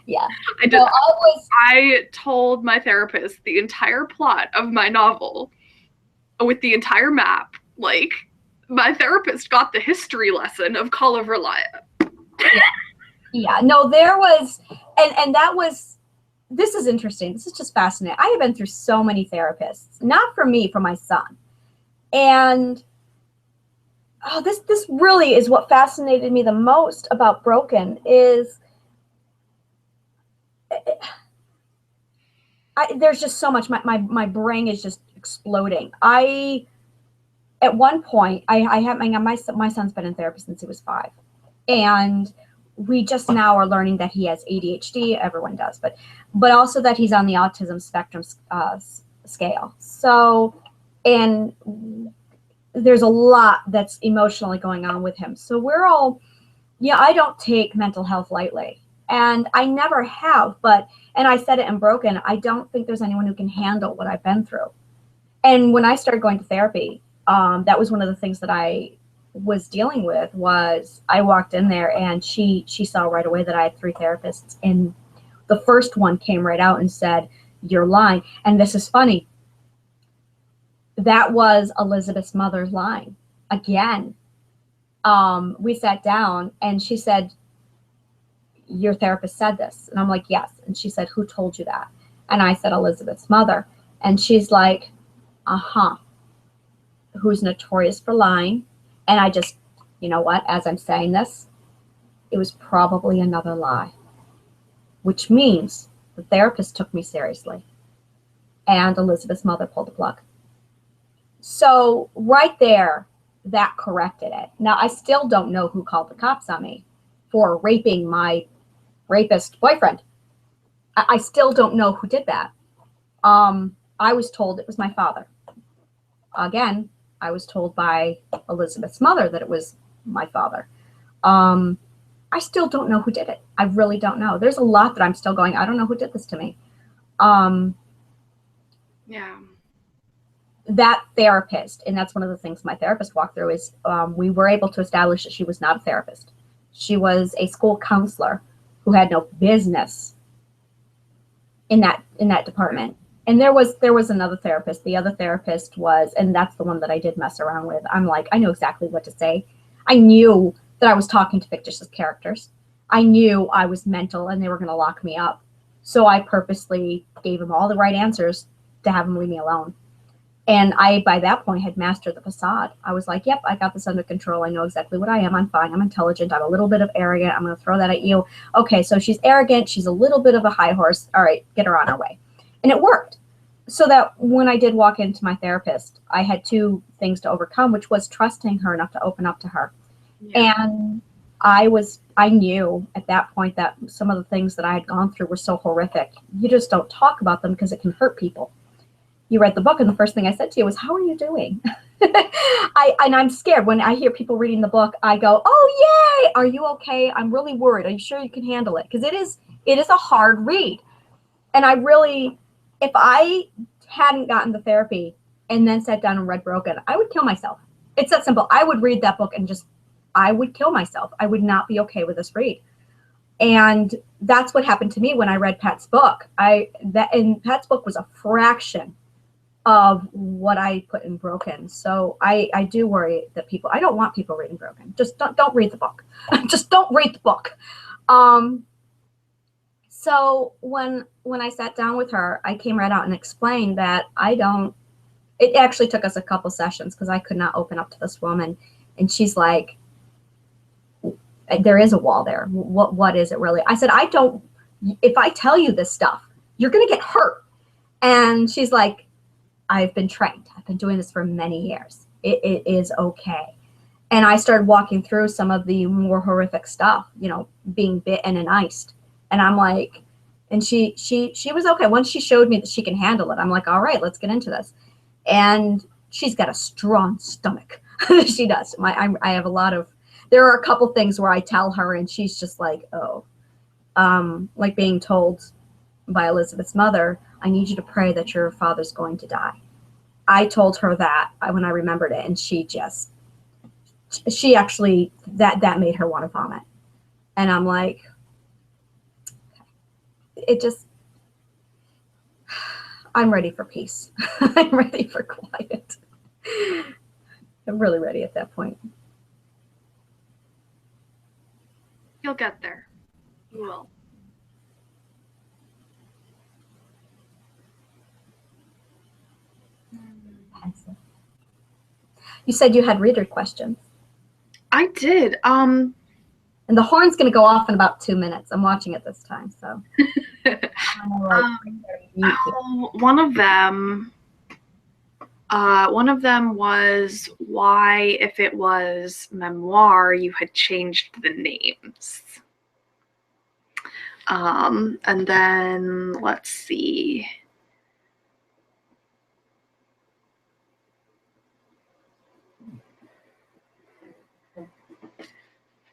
Yeah. I did that. I told my therapist the entire plot of my novel with the entire map. Like, my therapist got the history lesson of Call of Reliance. Yeah. No, there was, and that was, this is interesting. This is just fascinating. I have been through so many therapists, not for me, for my son. And this really is what fascinated me the most about Broken is there's just so much. My brain is just exploding. At one point, I have my son's been in therapy since he was 5, and we just now are learning that he has ADHD. Everyone does, but also that he's on the autism spectrum scale. So, and there's a lot that's emotionally going on with him. So we're all, I don't take mental health lightly, and I never have. And I said it in Broken, I don't think there's anyone who can handle what I've been through. And when I started going to therapy, that was one of the things that I was dealing with. Was I walked in there and she saw right away that I had 3 therapists, and the first one came right out and said, "You're lying." And this is funny. That was Elizabeth's mother's line again. We sat down and she said, "Your therapist said this." And I'm like, "Yes." And she said, "Who told you that?" And I said, "Elizabeth's mother." And she's like, "Who's notorious for lying?" And I just, you know what, as I'm saying this, it was probably another lie, which means the therapist took me seriously and Elizabeth's mother pulled the plug. So right there, that corrected it. Now, I still don't know who called the cops on me for raping my rapist boyfriend. I still don't know who did that. I was told it was my father. Again, I was told by Elizabeth's mother that it was my father. I still don't know who did it. I really don't know. There's a lot that I'm still going, I don't know who did this to me. Yeah. That therapist, and that's one of the things my therapist walked through, is we were able to establish that she was not a therapist. She was a school counselor who had no business in that department. And there was another therapist. The other therapist was, and that's the one that I did mess around with. I'm like, I know exactly what to say. I knew that I was talking to fictitious characters. I knew I was mental and they were going to lock me up. So I purposely gave them all the right answers to have them leave me alone. And I, by that point, had mastered the facade. I was like, yep, I got this under control. I know exactly what I am. I'm fine. I'm intelligent. I'm a little bit of arrogant. I'm going to throw that at you. Okay, so she's arrogant. She's a little bit of a high horse. All right, get her on her way. And it worked. So that when I did walk into my therapist, I had two things to overcome, which was trusting her enough to open up to her. Yeah. And I knew at that point that some of the things that I had gone through were so horrific. You just don't talk about them because it can hurt people. You read the book, and the first thing I said to you was, how are you doing? And I'm scared. When I hear people reading the book, I go, oh, yay, are you okay? I'm really worried. Are you sure you can handle it? Because it is a hard read. And I really, if I hadn't gotten the therapy and then sat down and read Broken, I would kill myself. It's that simple. I would read that book and I would kill myself. I would not be okay with this read. And that's what happened to me when I read Pat's book. And Pat's book was a fraction of what I put in Broken. So I do worry that I don't want people reading Broken. Just don't read the book. Just don't read the book. So when I sat down with her, I came right out and explained that it actually took us a couple sessions because I could not open up to this woman. And she's like, there is a wall there. What is it really? I said, if I tell you this stuff, you're going to get hurt. And she's like, I've been trained. I've been doing this for many years. It is okay. And I started walking through some of the more horrific stuff, being bitten and iced. And I'm like, and she was okay. Once she showed me that she can handle it, I'm like, all right, let's get into this. And she's got a strong stomach. She does. I have there are a couple things where I tell her and she's just like, oh, like being told by Elizabeth's mother, I need you to pray that your father's going to die. I told her that when I remembered it, and she actually, that made her want to vomit. And I'm like, I'm ready for peace. I'm ready for quiet. I'm really ready at that point. You'll get there. You will. You said you had reader questions. I did. And the horn's going to go off in about 2 minutes. I'm watching it this time, so. One of them was why, if it was memoir, you had changed the names. And then let's see.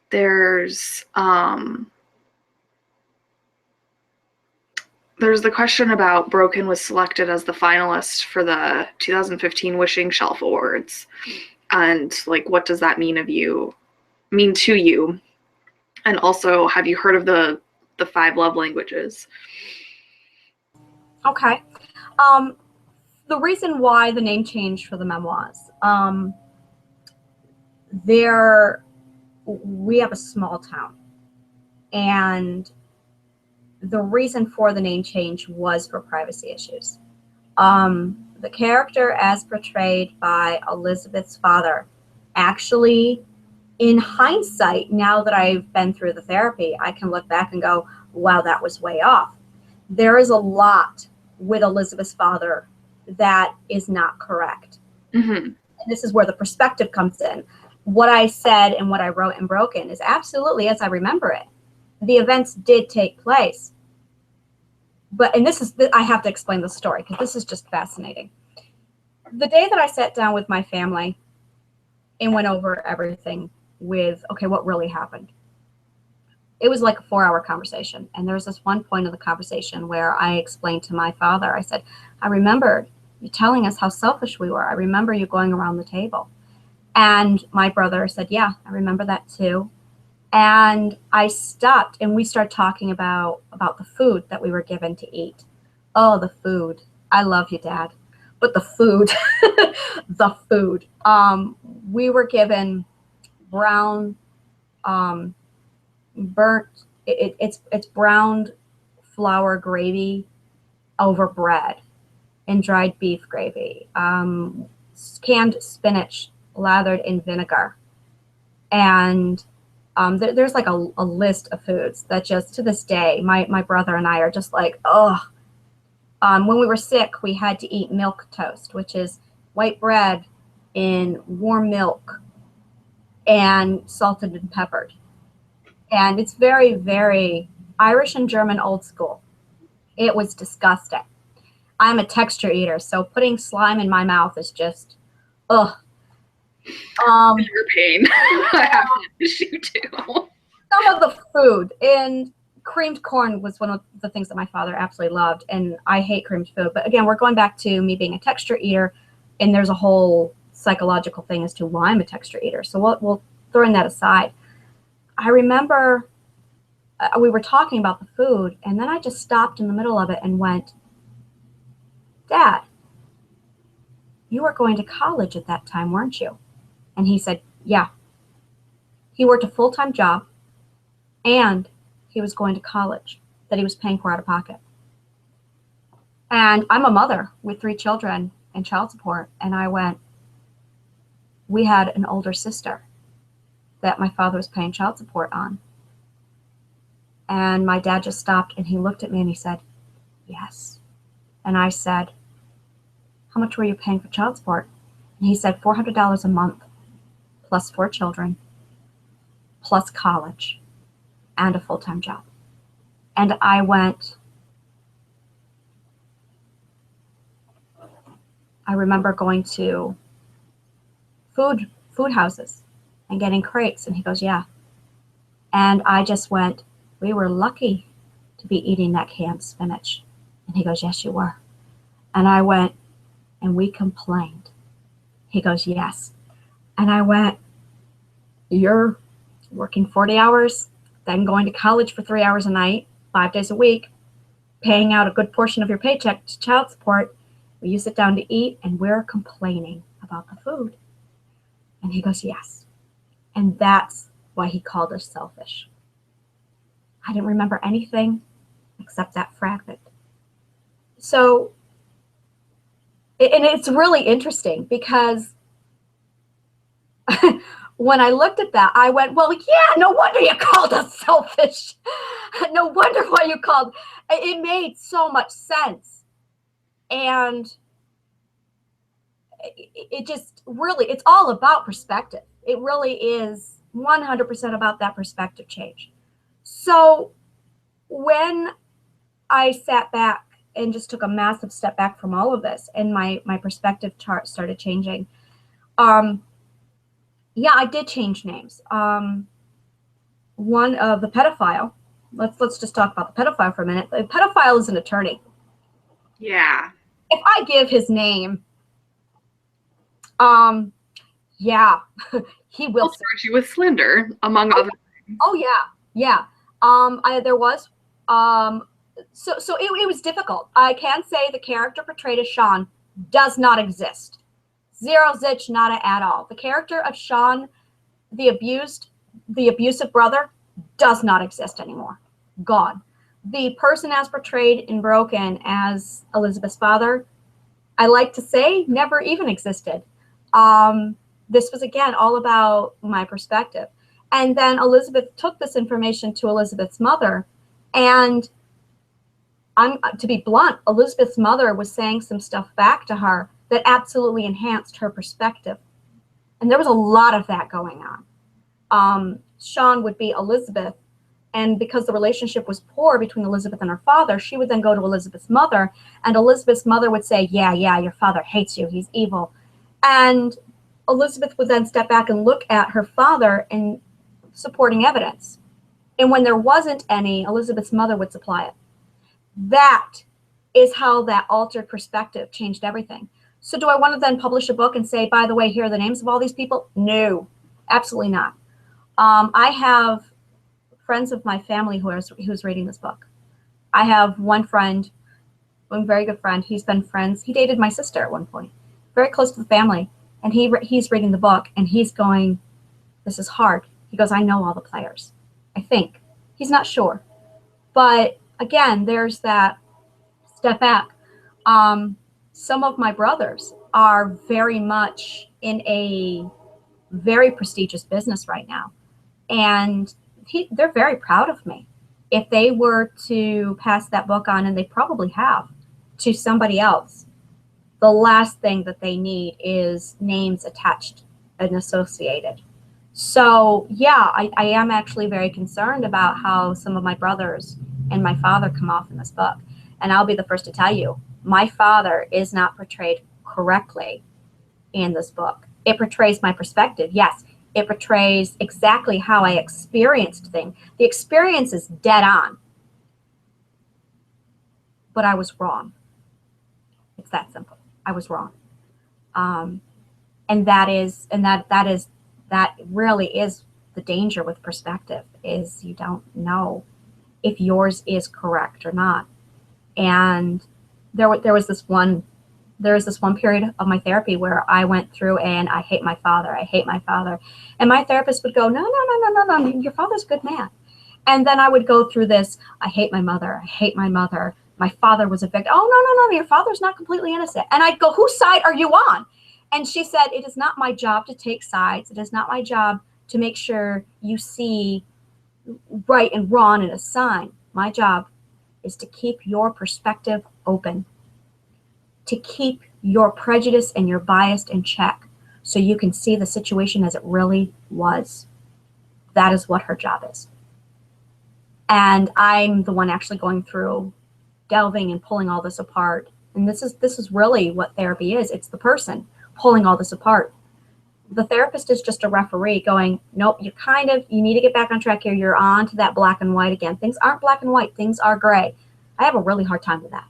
There's the question about Broken was selected as the finalist for the 2015 Wishing Shelf Awards. And like, what does that mean to you? And also, have you heard of the 5 love languages? Okay. The reason why the name changed for the memoirs, we have a small town, and the reason for the name change was for privacy issues. The character as portrayed by Elizabeth's father, actually, in hindsight, now that I've been through the therapy, I can look back and go, wow, that was way off. There is a lot with Elizabeth's father that is not correct. Mm-hmm. And this is where the perspective comes in. What I said and what I wrote in Broken is absolutely as I remember it. The events did take place. and this is, I have to explain the story because this is just fascinating. The day that I sat down with my family and went over everything with, okay, what really happened? It was like a 4-hour conversation. And there was this one point of the conversation where I explained to my father, I said, I remember you telling us how selfish we were. I remember you going around the table. And my brother said, yeah, I remember that too. And I stopped and we started talking about the food that we were given to eat. Oh, the food. I love you, Dad. But the food, the food. We were given brown, burnt, it's browned flour gravy over bread and dried beef gravy, canned spinach lathered in vinegar. And there's like a list of foods that just to this day, my brother and I are just like, oh. When we were sick, we had to eat milk toast, which is white bread in warm milk and salted and peppered. And it's very, very Irish and German old school. It was disgusting. I'm a texture eater, so putting slime in my mouth is just, ugh. Your pain. I have an issue too. Some of the food, and creamed corn was one of the things that my father absolutely loved, and I hate creamed food. But again, we're going back to me being a texture eater, and there's a whole psychological thing as to why I'm a texture eater. So we'll throwing that aside. I remember we were talking about the food, and then I just stopped in the middle of it and went, Dad, you were going to college at that time, weren't you? And he said, yeah. He worked a full-time job, and he was going to college that he was paying for out of pocket. And I'm a mother with 3 children and child support. And I went, we had an older sister that my father was paying child support on. And my dad just stopped and he looked at me and he said, yes. And I said, how much were you paying for child support? And he said, $400 a month, plus 4 children, plus college, and a full-time job. And I went, I remember going to food houses and getting crates. And he goes, yeah. And I just went, we were lucky to be eating that canned spinach. And he goes, yes, you were. And I went, and we complained. He goes, yes. And I went, you're working 40 hours, then going to college for 3 hours a night, 5 days a week, paying out a good portion of your paycheck to child support. You sit down to eat, and we're complaining about the food. And he goes, yes. And that's why he called us selfish. I didn't remember anything except that fragment. So, and it's really interesting because when I looked at that, I went, well, yeah, no wonder you called us selfish. No wonder why you called. It made so much sense. And it just really, it's all about perspective. It really is 100% about that perspective change. So when I sat back and just took a massive step back from all of this and my perspective chart started changing, yeah, I did change names. One of the pedophile, let's just talk about the pedophile for a minute. The pedophile is an attorney. Yeah. If I give his name, yeah, he will charge you with slander, among other things. Oh yeah, yeah. There was, so it was difficult. I can say the character portrayed as Sean does not exist. Zero zitch, nada at all. The character of Sean, the abusive brother, does not exist anymore. Gone. The person as portrayed in Broken as Elizabeth's father, I like to say never even existed. This was, again, all about my perspective. And then Elizabeth took this information to Elizabeth's mother. And to be blunt, Elizabeth's mother was saying some stuff back to her that absolutely enhanced her perspective. And there was a lot of that going on. Sean would be Elizabeth And because the relationship was poor between Elizabeth and her father, she would then go to Elizabeth's mother, and Elizabeth's mother would say, yeah, your father hates you, he's evil. And Elizabeth would then step back and look at her father and supporting evidence. And when there wasn't any, Elizabeth's mother would supply it. That is how that altered perspective changed everything. So do I want to then publish a book and say, by the way, here are the names of all these people? No, absolutely not. I have friends of my family who's reading this book. I have one friend, one very good friend. He's been friends. He dated my sister at one point, very close to the family. And he's reading the book and he's going, this is hard. He goes, I know all the players. I think. He's not sure. But again, there's that step back. Some of my brothers are very much in a very prestigious business right now. And they're very proud of me. If they were to pass that book on, and they probably have, to somebody else, the last thing that they need is names attached and associated. So yeah, I am actually very concerned about how some of my brothers and my father come off in this book. And I'll be the first to tell you, my father is not portrayed correctly in this book. It portrays my perspective, yes. It portrays exactly how I experienced things. The experience is dead on. But I was wrong. It's that simple. I was wrong. And that really is the danger with perspective, is you don't know if yours is correct or not. And there was this one period of my therapy where I went through and I hate my father. And my therapist would go, no, your father's a good man. And then I would go through this, I hate my mother. My father was a victim. Oh, no, your father's not completely innocent. And I'd go, whose side are you on? And she said, it is not my job to take sides. It is not my job to make sure you see right and wrong and assign. My job is to keep your perspective open, to keep your prejudice and your bias in check so you can see the situation as it really was. That is what her job is. And I'm the one actually going through, delving and pulling all this apart. And this is really what therapy is. It's the person pulling all this apart. The therapist is just a referee going, nope, you need to get back on track here. You're on to that black and white again. Things aren't black and white. Things are gray. I have a really hard time with that.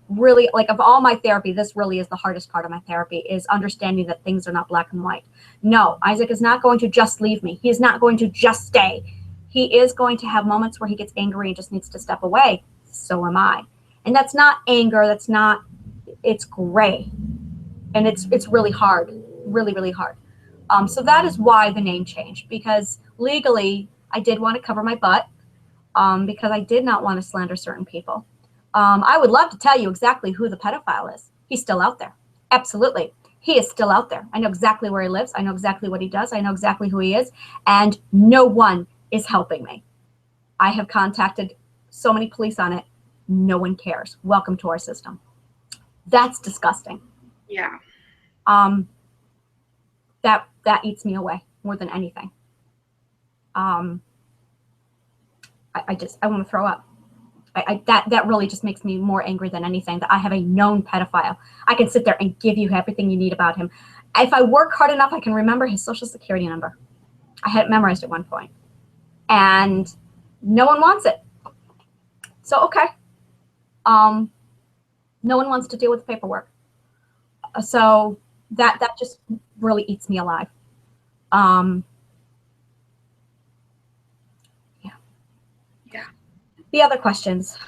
Really, like of all my therapy, this really is the hardest part of my therapy, is understanding that things are not black and white. No, Isaac is not going to just leave me. He is not going to just stay. He is going to have moments where he gets angry and just needs to step away. So am I. And that's not anger. It's gray. And it's really hard, really, really hard. So that is why the name changed, because legally I did want to cover my butt, because I did not want to slander certain people. I would love to tell you exactly who the pedophile is. He's still out there. Absolutely. He is still out there. I know exactly where he lives. I know exactly what he does. I know exactly who he is. And no one is helping me. I have contacted so many police on it. No one cares. Welcome to our system. That's disgusting. Yeah. That eats me away more than anything. I want to throw up. That really just makes me more angry than anything, that I have a known pedophile. I can sit there and give you everything you need about him. If I work hard enough, I can remember his social security number. I had it memorized at one point. And no one wants it. So, okay. No one wants to deal with the paperwork. So that just really eats me alive. Yeah. The other questions.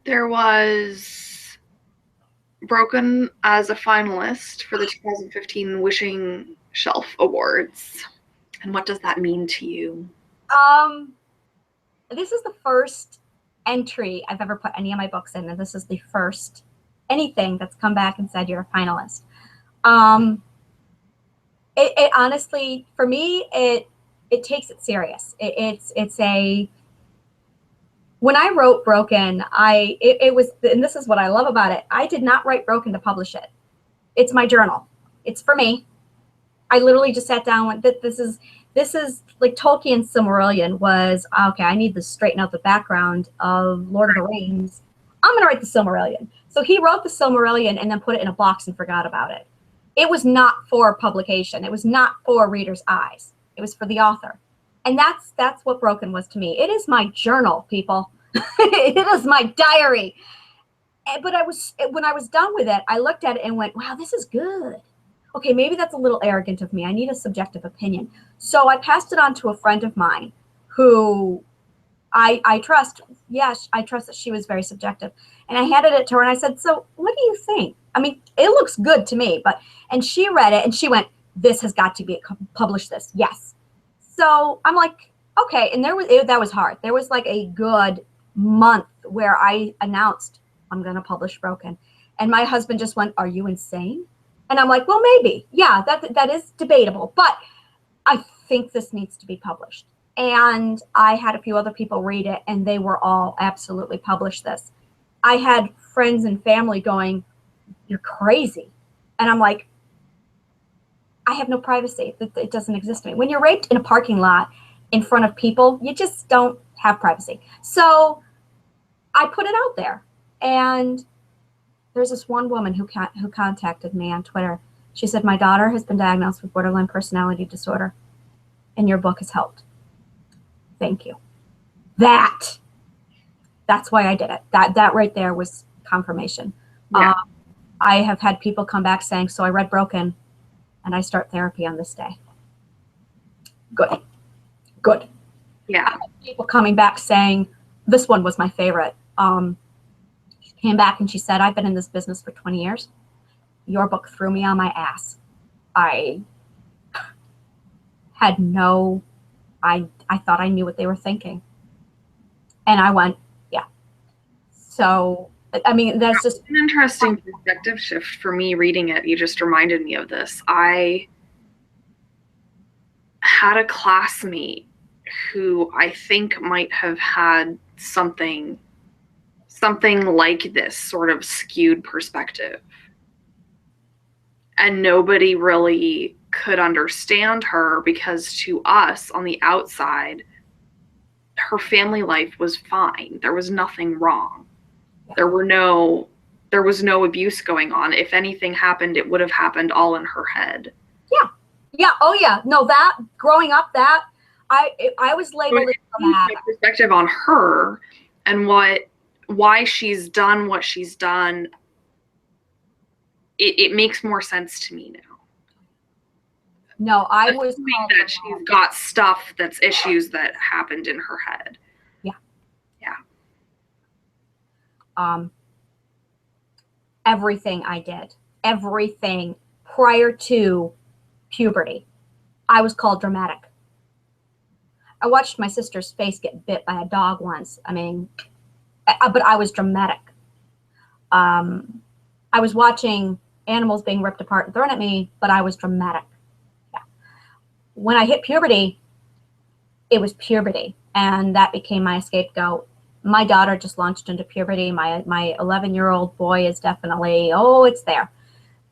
There was Broken as a finalist for the 2015 Wishing Shelf Awards. And what does that mean to you? This is the first entry I've ever put any of my books in, and this is the first anything that's come back and said you're a finalist. It honestly, for me, it takes it serious. When I wrote Broken, it was, and this is what I love about it, I did not write Broken to publish it. It's my journal. It's for me. I literally just sat down and went, this is like Tolkien's Silmarillion was, okay, I need to straighten out the background of Lord of the Rings. I'm going to write the Silmarillion. So he wrote the Silmarillion and then put it in a box and forgot about it. It was not for publication. It was not for readers' eyes. It was for the author. And that's what Broken was to me. It is my journal, people. It is my diary. But when I was done with it, I looked at it and went, wow, this is good. Okay, maybe that's a little arrogant of me. I need a subjective opinion. So I passed it on to a friend of mine who I trust. Yes, I trust that she was very subjective. And I handed it to her and I said, so what do you think? I mean, it looks good to me, and she read it and she went, this has got to be published this. Yes. So I'm like, okay. And that was hard. There was like a good month where I announced I'm going to publish Broken. And my husband just went, are you insane? And I'm like, well, maybe. Yeah, that is debatable. But I think this needs to be published. And I had a few other people read it, and they were all absolutely publish this. I had friends and family going, you're crazy. And I'm like, I have no privacy. It doesn't exist to me. When you're raped in a parking lot in front of people, you just don't have privacy. So I put it out there. And there's this one woman who contacted me on Twitter. She said, my daughter has been diagnosed with borderline personality disorder, and your book has helped. Thank you. That's why I did it. That right there was confirmation. Yeah. I have had people come back saying, so I read Broken, and I start therapy on this day. Good. Yeah. I had people coming back saying, this one was my favorite. She came back and she said, I've been in this business for 20 years. Your book threw me on my ass. I had I thought I knew what they were thinking. And I went, yeah. So, I mean, that's just an interesting perspective shift for me reading it. You just reminded me of this. I had a classmate who I think might have had something like this sort of skewed perspective. And nobody really could understand her because to us on the outside, her family life was fine. There was nothing wrong. There was no abuse going on. If anything happened, it would have happened all in her head. Yeah. Oh yeah. No, that growing up, that I was labeled as dramatic. Perspective on her and why she's done what she's done. It makes more sense to me now. No, I was that she's got stuff that's issues that happened in her head. Yeah. Yeah. Everything I did, everything prior to puberty, I was called dramatic. I watched my sister's face get bit by a dog once. I mean, but I was dramatic. I was watching animals being ripped apart and thrown at me, but I was dramatic. Yeah. When I hit puberty, it was puberty, and that became my scapegoat. My daughter just launched into puberty. My 11-year-old boy is definitely, it's there.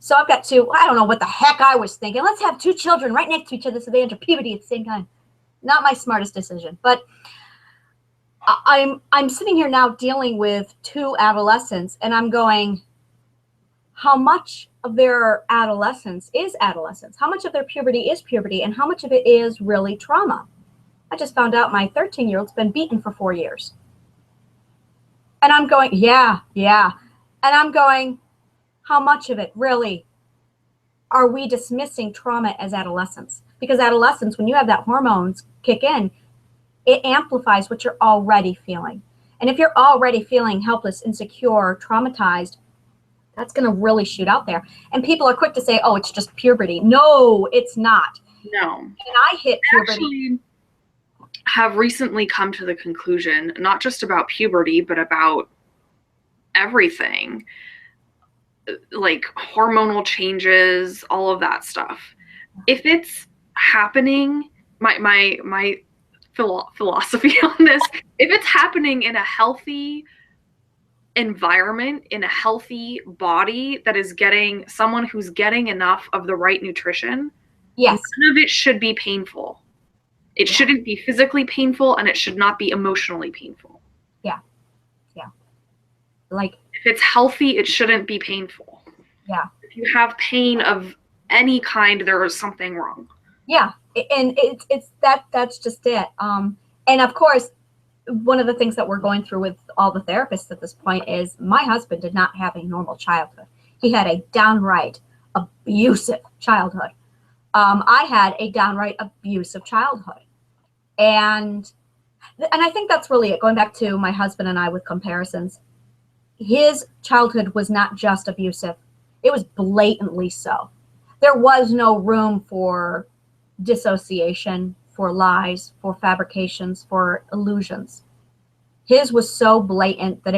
So I've got I don't know what the heck I was thinking. Let's have 2 children right next to each other so they enter puberty at the same time. Not my smartest decision, but I'm sitting here now dealing with 2 adolescents, and I'm going, how much of their adolescence is adolescence? How much of their puberty is puberty? And how much of it is really trauma? I just found out my 13-year-old's been beaten for 4 years. And I'm going, yeah. And I'm going, how much of it really are we dismissing trauma as adolescence? Because adolescence, when you have that hormones kick in, it amplifies what you're already feeling. And if you're already feeling helpless, insecure, traumatized, that's going to really shoot out there. And people are quick to say, it's just puberty. No, it's not. No. And I hit puberty. Actually, have recently come to the conclusion, not just about puberty, but about everything, like hormonal changes, all of that stuff. If it's happening, my philosophy on this, if it's happening in a healthy environment, in a healthy body that is getting someone who's getting enough of the right nutrition, Yes. None of it should be painful. It shouldn't be physically painful, and it should not be emotionally painful. Yeah. Yeah. Like, if it's healthy, it shouldn't be painful. yeah. If you have pain of any kind, there is something wrong. Yeah. And that's just it. And of course, one of the things that we're going through with all the therapists at this point is my husband did not have a normal childhood. He had a downright abusive childhood. I had a downright abusive childhood. And I think that's really it. Going back to my husband and I with comparisons, his childhood was not just abusive. It was blatantly so. There was no room for dissociation, for lies, for fabrications, for illusions. His was so blatant that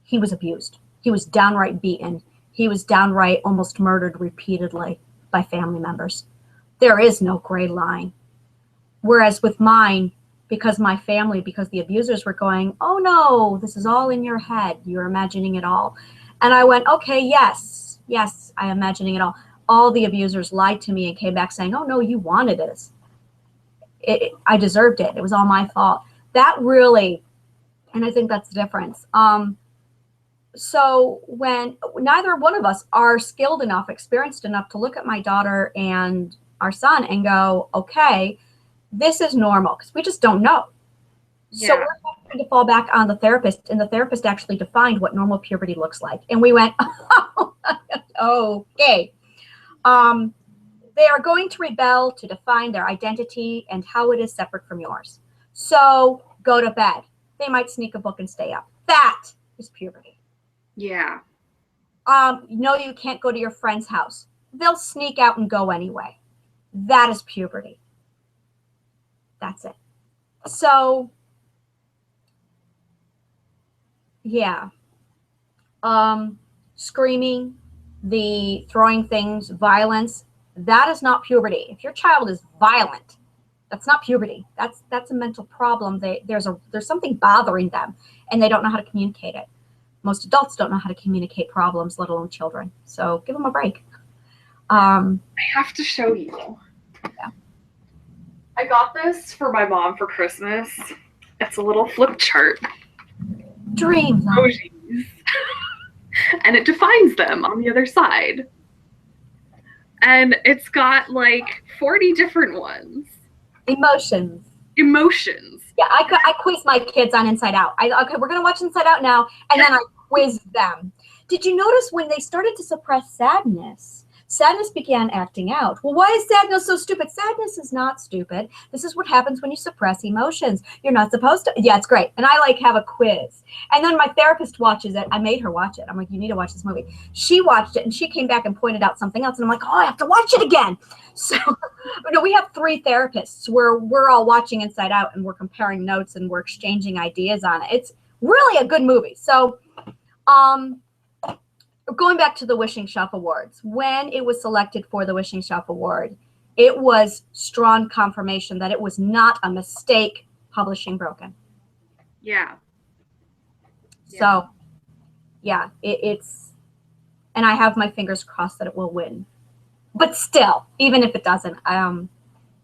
he was abused. He was downright beaten. He was downright almost murdered repeatedly by family members. There is no gray line. Whereas with mine, because the abusers were going, oh no, this is all in your head. You're imagining it all. And I went, okay, yes, I'm imagining it all. All the abusers lied to me and came back saying, oh no, you wanted this. I deserved it. It was all my fault. That really, and I think that's the difference. So when neither one of us are skilled enough, experienced enough to look at my daughter and our son and go, okay, this is normal, because we just don't know. Yeah. So we're going to fall back on the therapist, and the therapist actually defined what normal puberty looks like. And we went, oh, okay. They are going to rebel to define their identity and how it is separate from yours. So go to bed. They might sneak a book and stay up. That is puberty. Yeah. No, you can't go to your friend's house. They'll sneak out and go anyway. That is puberty. That's it. So, yeah. Screaming, the throwing things, violence, that is not puberty. If your child is violent, that's not puberty. That's a mental problem. There's something bothering them, and they don't know how to communicate it. Most adults don't know how to communicate problems, let alone children. So give them a break. I have to show you. Yeah. I got this for my mom for Christmas. It's a little flip chart. Dream. Emojis. And it defines them on the other side. And it's got like 40 different ones. Emotions. Yeah, I quiz my kids on Inside Out. Okay, we're going to watch Inside Out now, and then I quiz them. Did you notice when they started to suppress sadness began acting out? Well, why is sadness so stupid? Sadness is not stupid. This is what happens when you suppress emotions. You're not supposed to. Yeah, it's great. And I have a quiz. And then my therapist watches it. I made her watch it. I'm like, you need to watch this movie. She watched it, and she came back and pointed out something else. And I'm like, oh, I have to watch it again. So, we have 3 therapists where we're all watching Inside Out, and we're comparing notes, and we're exchanging ideas on it. It's really a good movie. So, going back to the Wishing Shelf Awards, when it was selected for the Wishing Shelf Award, it was strong confirmation that it was not a mistake publishing Broken. Yeah. So, yeah, it's, and I have my fingers crossed that it will win. But still, even if it doesn't,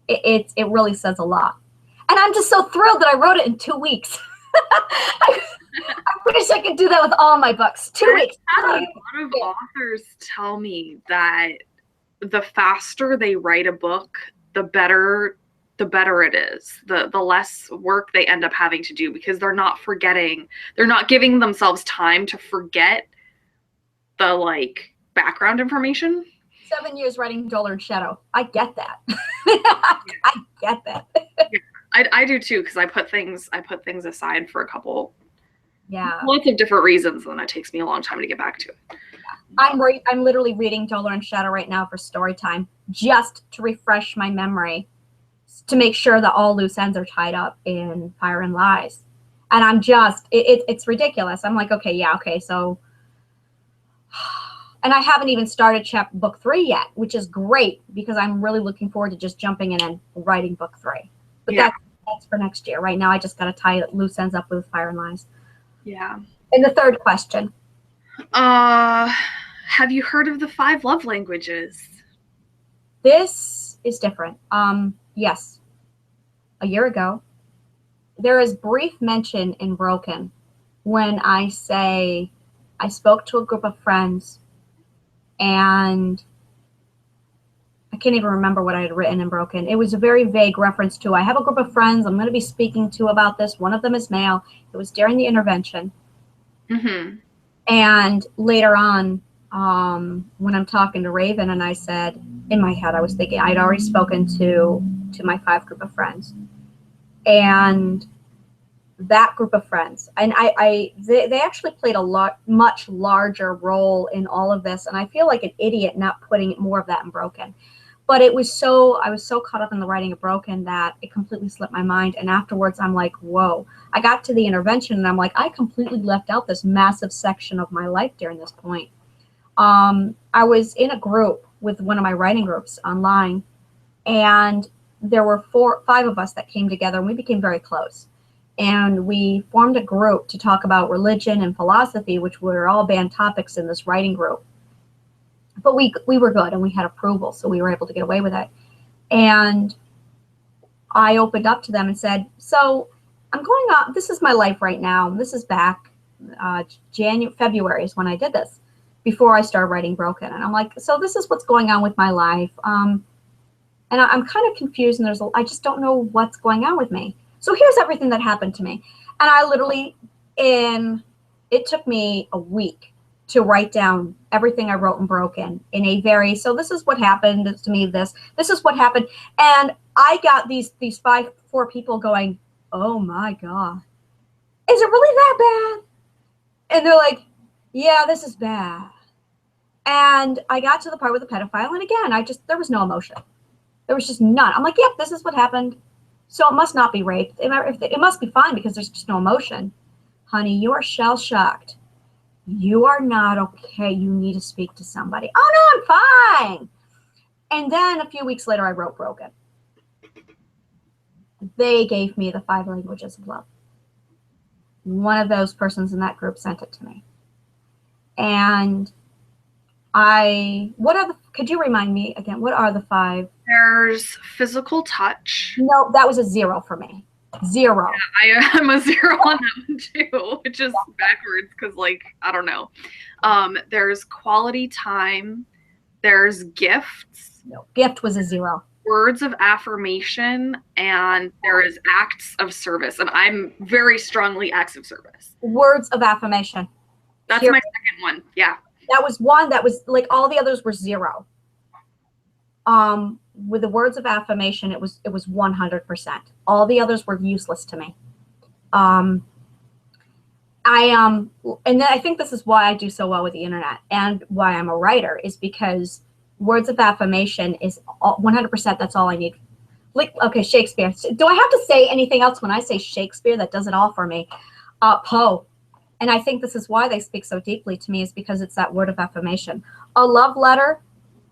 it really says a lot. And I'm just so thrilled that I wrote it in 2 weeks. I wish I could do that with all my books. 2 weeks. A lot of authors tell me that the faster they write a book, the better it is. The less work they end up having to do, because they're not giving themselves time to forget the background information. 7 years writing Dollar and Shadow. I get that. I get that. Yeah, I do too, because I put things aside for a couple. Yeah. Lots of different reasons, and then it takes me a long time to get back to it. I'm literally reading Dollar and Shadow right now for story time, just to refresh my memory, to make sure that all loose ends are tied up in Fire and Lies. And I'm just, it's ridiculous. I'm like, okay, so, and I haven't even started book 3 yet, which is great, because I'm really looking forward to just jumping in and writing book 3. But yeah, that's for next year. Right now, I just got to tie loose ends up with Fire and Lies. Yeah. And the third question. Have you heard of the 5 love languages? This is different. Yes, a year ago, there is brief mention in Broken when I say I spoke to a group of friends, and I can't even remember what I had written in Broken. It was a very vague reference to, I have a group of friends I'm going to be speaking to about this. One of them is male. It was during the intervention. Mm-hmm. And later on, when I'm talking to Raven, and I said, in my head, I was thinking I'd already spoken to my 5 group of friends. And that group of friends, and they actually played much larger role in all of this. And I feel like an idiot not putting more of that in Broken. But I was so caught up in the writing of Broken that it completely slipped my mind. And afterwards, I'm like, whoa. I got to the intervention, and I'm like, I completely left out this massive section of my life during this point. I was in a group with one of my writing groups online, and there were 5 of us that came together, and we became very close. And we formed a group to talk about religion and philosophy, which were all banned topics in this writing group. But we were good, and we had approval, so we were able to get away with it. And I opened up to them and said, so I'm going on, this is my life right now. This is back February is when I did this, before I started writing Broken. And I'm like, so this is what's going on with my life. And I'm kind of confused, and I just don't know what's going on with me. So here's everything that happened to me. And I literally, it took me a week to write down everything I wrote in Broken in a very, so this is what happened to me, this is what happened. And I got these 4 people going, oh my God, is it really that bad? And they're like, yeah, this is bad. And I got to the part with the pedophile, and again, there was no emotion. There was just none. I'm like, yep, this is what happened. So it must not be rape. It must be fine because there's just no emotion. Honey, you are shell-shocked. You are not okay. You need to speak to somebody. Oh, no, I'm fine. And then a few weeks later, I wrote Broken. They gave me the 5 languages of love. One of those persons in that group sent it to me. And could you remind me again, what are the 5? There's physical touch. No, that was a 0 for me. 0. Yeah, I am a 0 on that one too, which is backwards because, like, I don't know. There's quality time. There's gifts. No, gift was a 0. Words of affirmation, and there is acts of service. And I'm very strongly acts of service. Words of affirmation. That's my second one. Yeah. That was one that was like, all the others were 0. With the words of affirmation, it was 100%. All the others were useless to me. And then I think this is why I do so well with the internet and why I'm a writer, is because words of affirmation is 100%. That's all I need. Like, okay, Shakespeare. Do I have to say anything else when I say Shakespeare? That does it all for me. Poe. And I think this is why they speak so deeply to me, is because it's that word of affirmation. A love letter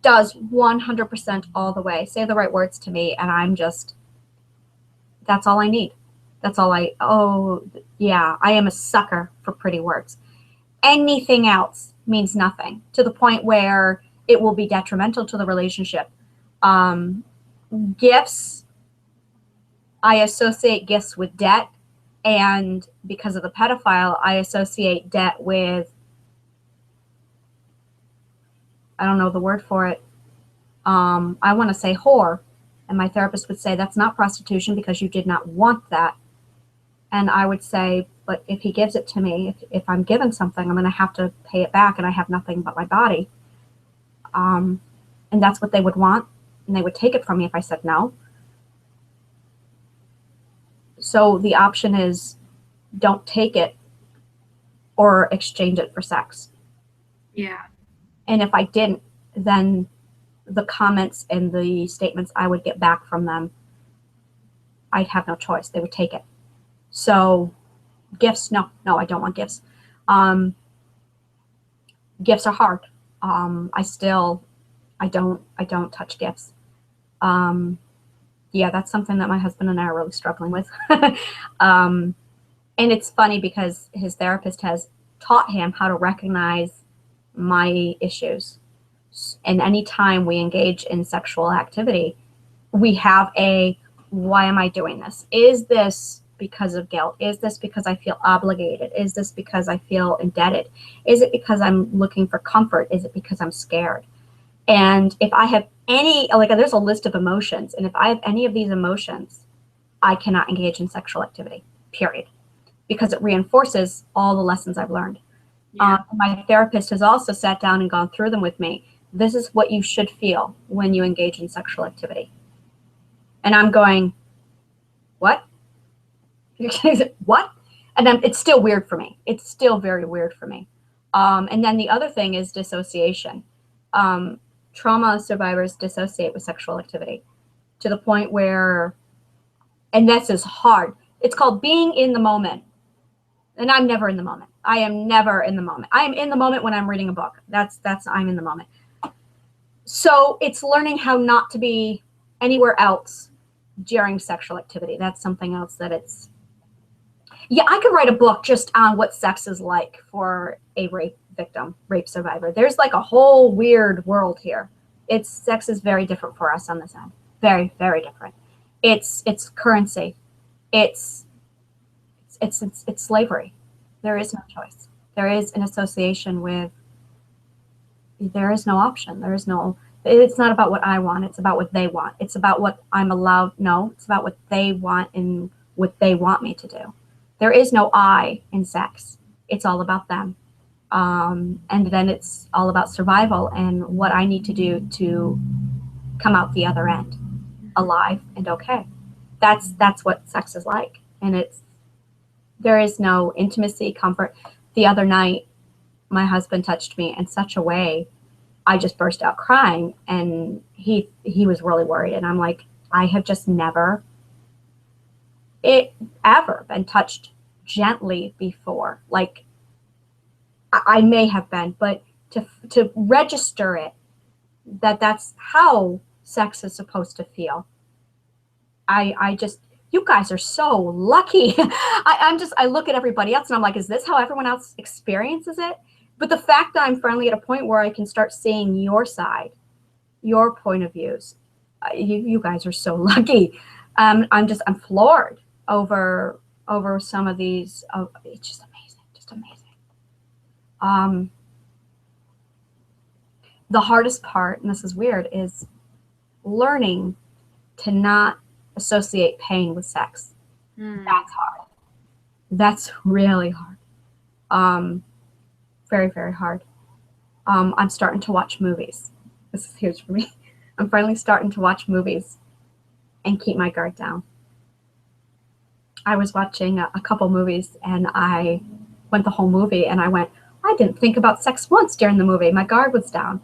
does 100% all the way. Say the right words to me, and I'm just, that's all I need. That's all oh, yeah, I am a sucker for pretty words. Anything else means nothing, to the point where it will be detrimental to the relationship. Gifts, I associate gifts with debt. And because of the pedophile, I associate debt with, I don't know the word for it. I want to say whore. And my therapist would say, that's not prostitution because you did not want that. And I would say, but if he gives it to me, if I'm given something, I'm going to have to pay it back, and I have nothing but my body. And that's what they would want. And they would take it from me if I said no. So the option is, don't take it or exchange it for sex. Yeah. And if I didn't, then the comments and the statements I would get back from them, I'd have no choice. They would take it. So gifts, no, I don't want gifts. Gifts are hard. I don't touch gifts. Yeah, that's something that my husband and I are really struggling with. And it's funny because his therapist has taught him how to recognize my issues. And anytime we engage in sexual activity, we have a, why am I doing this? Is this because of guilt? Is this because I feel obligated? Is this because I feel indebted? Is it because I'm looking for comfort? Is it because I'm scared? And if I have any, like there's a list of emotions, and if I have any of these emotions, I cannot engage in sexual activity, period, because it reinforces all the lessons I've learned. Yeah. My therapist has also sat down and gone through them with me. This is what you should feel when you engage in sexual activity. And I'm going, what? What? And then it's still weird for me. It's still very weird for me. And then the other thing is dissociation. Trauma survivors dissociate with sexual activity to the point where, and this is hard. It's called being in the moment. And I'm never in the moment. I am never in the moment. I am in the moment when I'm reading a book. That's I'm in the moment. So it's learning how not to be anywhere else during sexual activity. That's something else that it's, yeah, I could write a book just on what sex is like for a rape victim, rape survivor. There's like a whole weird world here. Sex is very different for us on this end. Very, very different. It's currency. It's slavery. There is no choice. There is an association with, there is no option. There is no, it's not about what I want. It's about what they want. It's about what I'm allowed. No, it's about what they want and what they want me to do. There is no I in sex. It's all about them. And then it's all about survival and what I need to do to come out the other end alive and okay. That's what sex is like. And there is no intimacy, comfort. The other night, my husband touched me in such a way, I just burst out crying, and he was really worried. And I'm like, I have just never ever been touched gently before. Like I may have been, but to register it, that's how sex is supposed to feel. I just, you guys are so lucky. I look at everybody else and I'm like, is this how everyone else experiences it? But the fact that I'm finally at a point where I can start seeing your side, your point of views, you guys are so lucky. I'm floored over some of these. It's just amazing. The hardest part, and this is weird, is learning to not associate pain with sex. That's hard. That's really hard. Very, very hard. I'm starting to watch movies. This is huge for me. I'm finally starting to watch movies and keep my guard down. I was watching a couple movies and I went the whole movie and I went, I didn't think about sex once during the movie. My guard was down.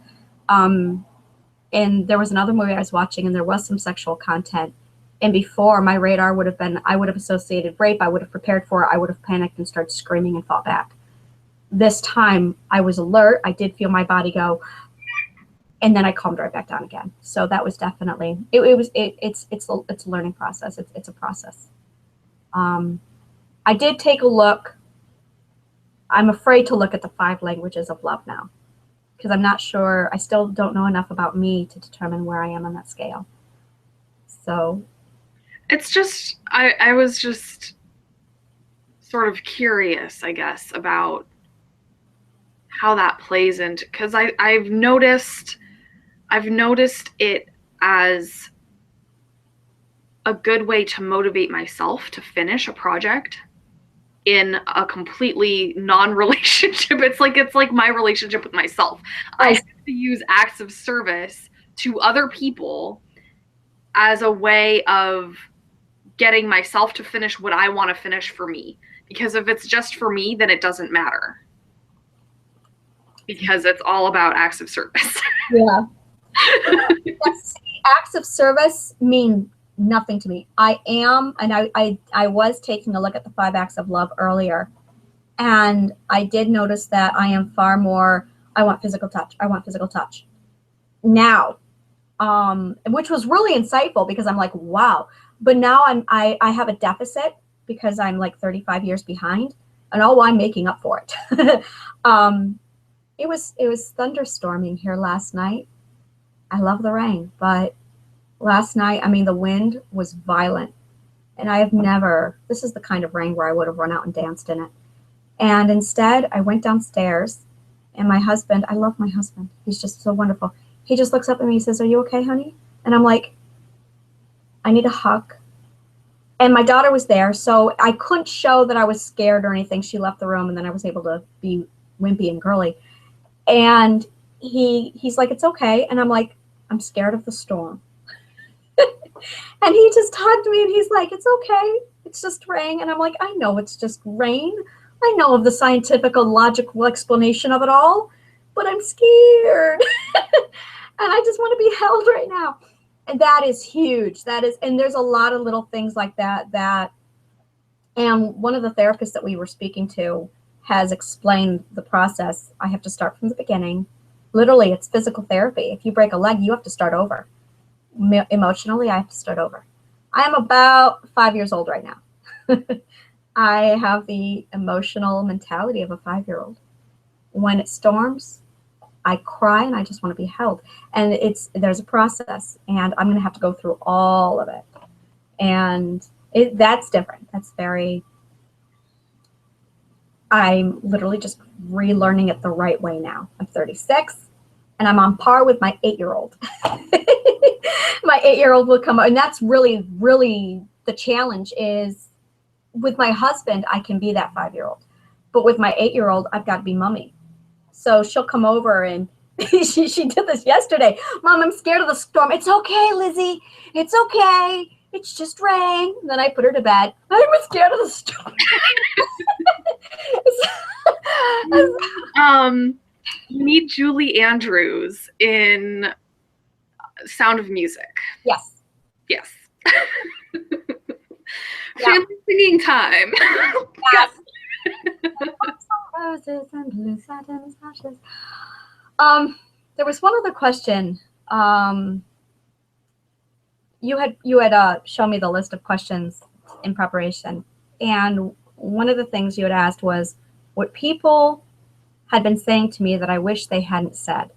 And there was another movie I was watching and there was some sexual content. And before, my radar would have been, I would have associated rape, I would have prepared for it, I would have panicked and started screaming and fought back. This time, I was alert, I did feel my body go, and then I calmed right back down again. So that was definitely, it's a learning process, it's a process. I did take a look, I'm afraid to look at the 5 languages of love now, because I'm not sure, I still don't know enough about me to determine where I am on that scale. So it's just, I was just sort of curious, I guess, about how that plays into, because I've noticed it as a good way to motivate myself to finish a project in a completely non-relationship. It's like my relationship with myself. I have to use acts of service to other people as a way of getting myself to finish what I want to finish for me. Because if it's just for me, then it doesn't matter. Because it's all about acts of service. Yeah. Acts of service mean nothing to me. I am, and I was taking a look at the 5 acts of love earlier, and I did notice that I am far more, I want physical touch. I want physical touch now, which was really insightful because I'm like, wow. But now I have a deficit because I'm like 35 years behind, and I'm making up for it. It was thunderstorming here last night. I love the rain, but Last night, I mean, the wind was violent, and I have never, this is the kind of rain where I would have run out and danced in it. And instead, I went downstairs, and my husband, I love my husband. He's just so wonderful. He just looks up at me and says, "Are you okay, honey?" And I'm like, "I need a hug." And my daughter was there, so I couldn't show that I was scared or anything. She left the room, and then I was able to be wimpy and girly. And he's like, "It's okay." And I'm like, "I'm scared of the storm." And he just hugged me, and he's like, "It's okay. It's just rain." And I'm like, "I know it's just rain. I know of the scientific and logical explanation of it all, but I'm scared." And I just want to be held right now. And that is huge. That is, and there's a lot of little things like that, and one of the therapists that we were speaking to has explained the process. I have to start from the beginning. Literally, it's physical therapy. If you break a leg, you have to start over. Emotionally, I have to start over. I am about 5 years old right now. I have the emotional mentality of a 5-year-old. When it storms, I cry and I just want to be held. And there's a process, and I'm going to have to go through all of it. And that's different. That's very, I'm literally just relearning it the right way now. I'm 36, and I'm on par with my 8-year-old. My 8-year-old will come, and that's really, really the challenge is with my husband, I can be that 5-year-old. But with my 8-year-old, I've got to be mummy. So she'll come over and she did this yesterday. "Mom, I'm scared of the storm." "It's okay, Lizzie. It's okay. It's just rain." And then I put her to bed. "I'm scared of the storm." You need Julie Andrews in Sound of Music. Yes. Yes. Family singing time. Yes. Roses and blue satin sashes. There was one other question. You had shown me the list of questions in preparation, and one of the things you had asked was what people had been saying to me that I wish they hadn't said.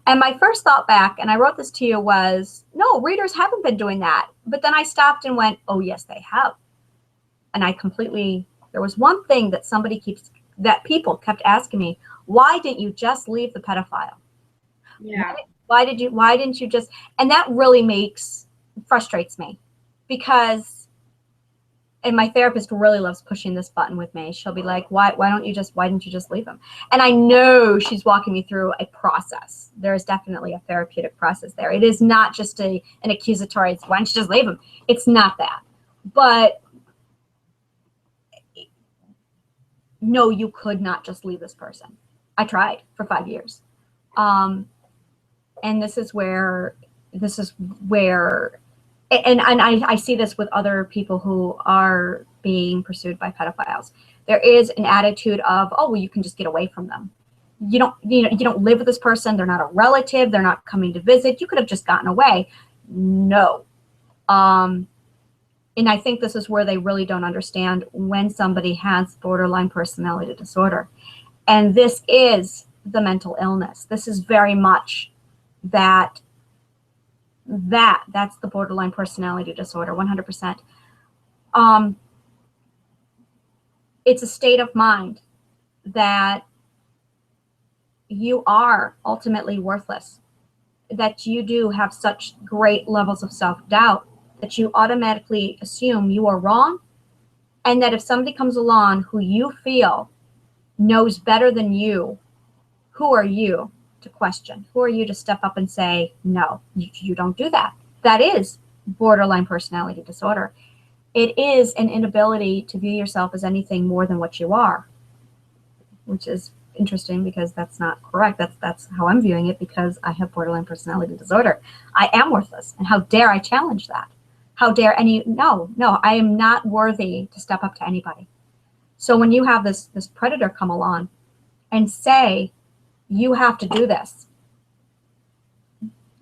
And my first thought back, and I wrote this to you, was, no, readers haven't been doing that. But then I stopped and went, oh, yes, they have. And there was one thing that people kept asking me, why didn't you just leave the pedophile? Yeah. Why didn't you just, and that really frustrates me because, and my therapist really loves pushing this button with me. She'll be like, why didn't you just leave him? And I know she's walking me through a process. There is definitely a therapeutic process there. It is not just an accusatory, why don't you just leave him? It's not that. But no, you could not just leave this person. I tried for 5 years. And this is where, and I see this with other people who are being pursued by pedophiles. There is an attitude of, oh, well, you can just get away from them. You don't live with this person. They're not a relative. They're not coming to visit. You could have just gotten away. No. And I think this is where they really don't understand when somebody has borderline personality disorder. And this is the mental illness. This is very much that's the borderline personality disorder, 100%. It's a state of mind that you are ultimately worthless, that you do have such great levels of self-doubt that you automatically assume you are wrong, and that if somebody comes along who you feel knows better than you, who are you to question? Who are you to step up and say, no, you don't do that? That is borderline personality disorder. It is an inability to view yourself as anything more than what you are, which is interesting because that's not correct. That's how I'm viewing it because I have borderline personality disorder. I am worthless, and how dare I challenge that? How dare no, I am not worthy to step up to anybody. So when you have this predator come along and say, you have to do this.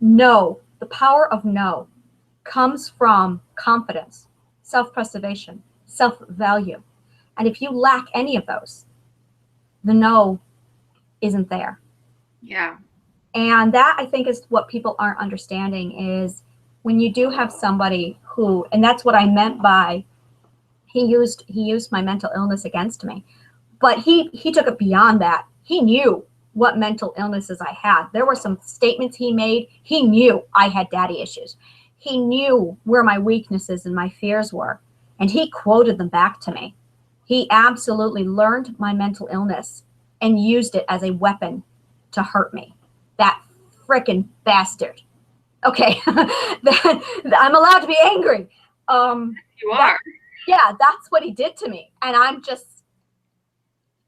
No, the power of no comes from confidence, self-preservation, self-value. And if you lack any of those, the no isn't there. Yeah. And that, I think, is what people aren't understanding is when you do have somebody who, and that's what I meant by he used my mental illness against me, but he took it beyond that. He knew what mental illnesses I had. There were some statements he made. He knew I had daddy issues. He knew where my weaknesses and my fears were, and he quoted them back to me. He absolutely learned my mental illness and used it as a weapon to hurt me. That frickin' bastard. Okay, I'm allowed to be angry. You are. Yeah, that's what he did to me. And I'm just,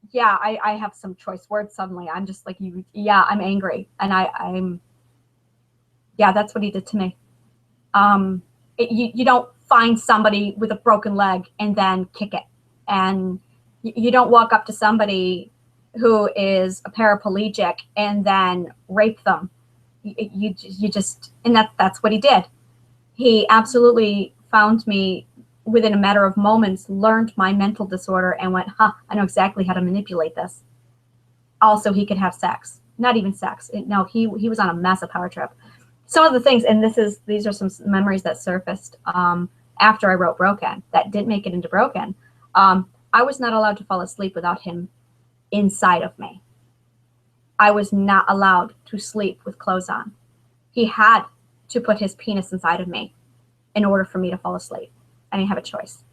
yeah, I have some choice words suddenly. I'm just like, yeah, I'm angry. And I'm, yeah, that's what he did to me. You don't find somebody with a broken leg and then kick it. And you don't walk up to somebody who is a paraplegic and then rape them. You just, and that's what he did. He absolutely found me within a matter of moments, learned my mental disorder and went, I know exactly how to manipulate this. Also, he could have sex. Not even sex. No, he was on a massive power trip. Some of the things, and these are some memories that surfaced after I wrote Broken, that didn't make it into Broken. I was not allowed to fall asleep without him inside of me. I was not allowed to sleep with clothes on. He had to put his penis inside of me in order for me to fall asleep. I didn't have a choice.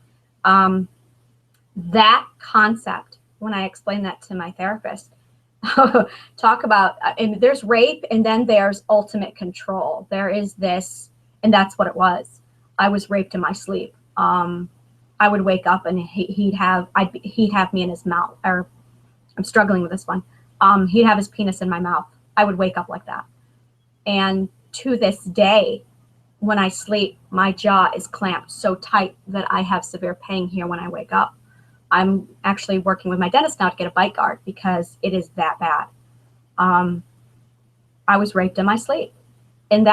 That concept, when I explained that to my therapist, talk about, and there's rape and then there's ultimate control. There is this, and that's what it was. I was raped in my sleep. I would wake up and he'd have me in his mouth, or I'm struggling with this one. He'd have his penis in my mouth. I would wake up like that. And to this day, when I sleep, my jaw is clamped so tight that I have severe pain here when I wake up. I'm actually working with my dentist now to get a bite guard because it is that bad. I was raped in my sleep. And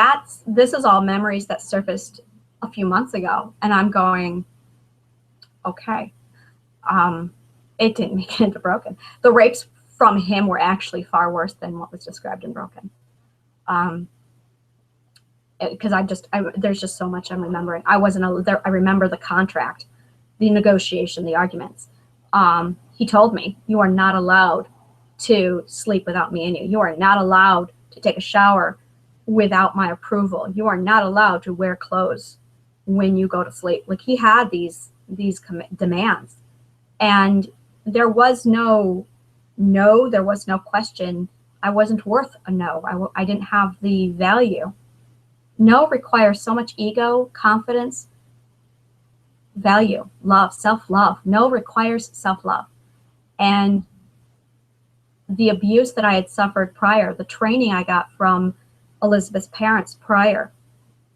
this is all memories that surfaced a few months ago. And I'm going, okay. It didn't make it into Broken. The rapes from him were actually far worse than what was described in Broken. Because there's just so much I'm remembering. I remember the contract, the negotiation, the arguments. He told me, you are not allowed to sleep without me in you. You are not allowed to take a shower without my approval. You are not allowed to wear clothes when you go to sleep. Like, he had these demands, and there was no there was no question. I wasn't worth a no. I didn't have the value. No requires so much ego, confidence, value, love, self-love. No requires self-love. And the abuse that I had suffered prior, the training I got from Elizabeth's parents prior,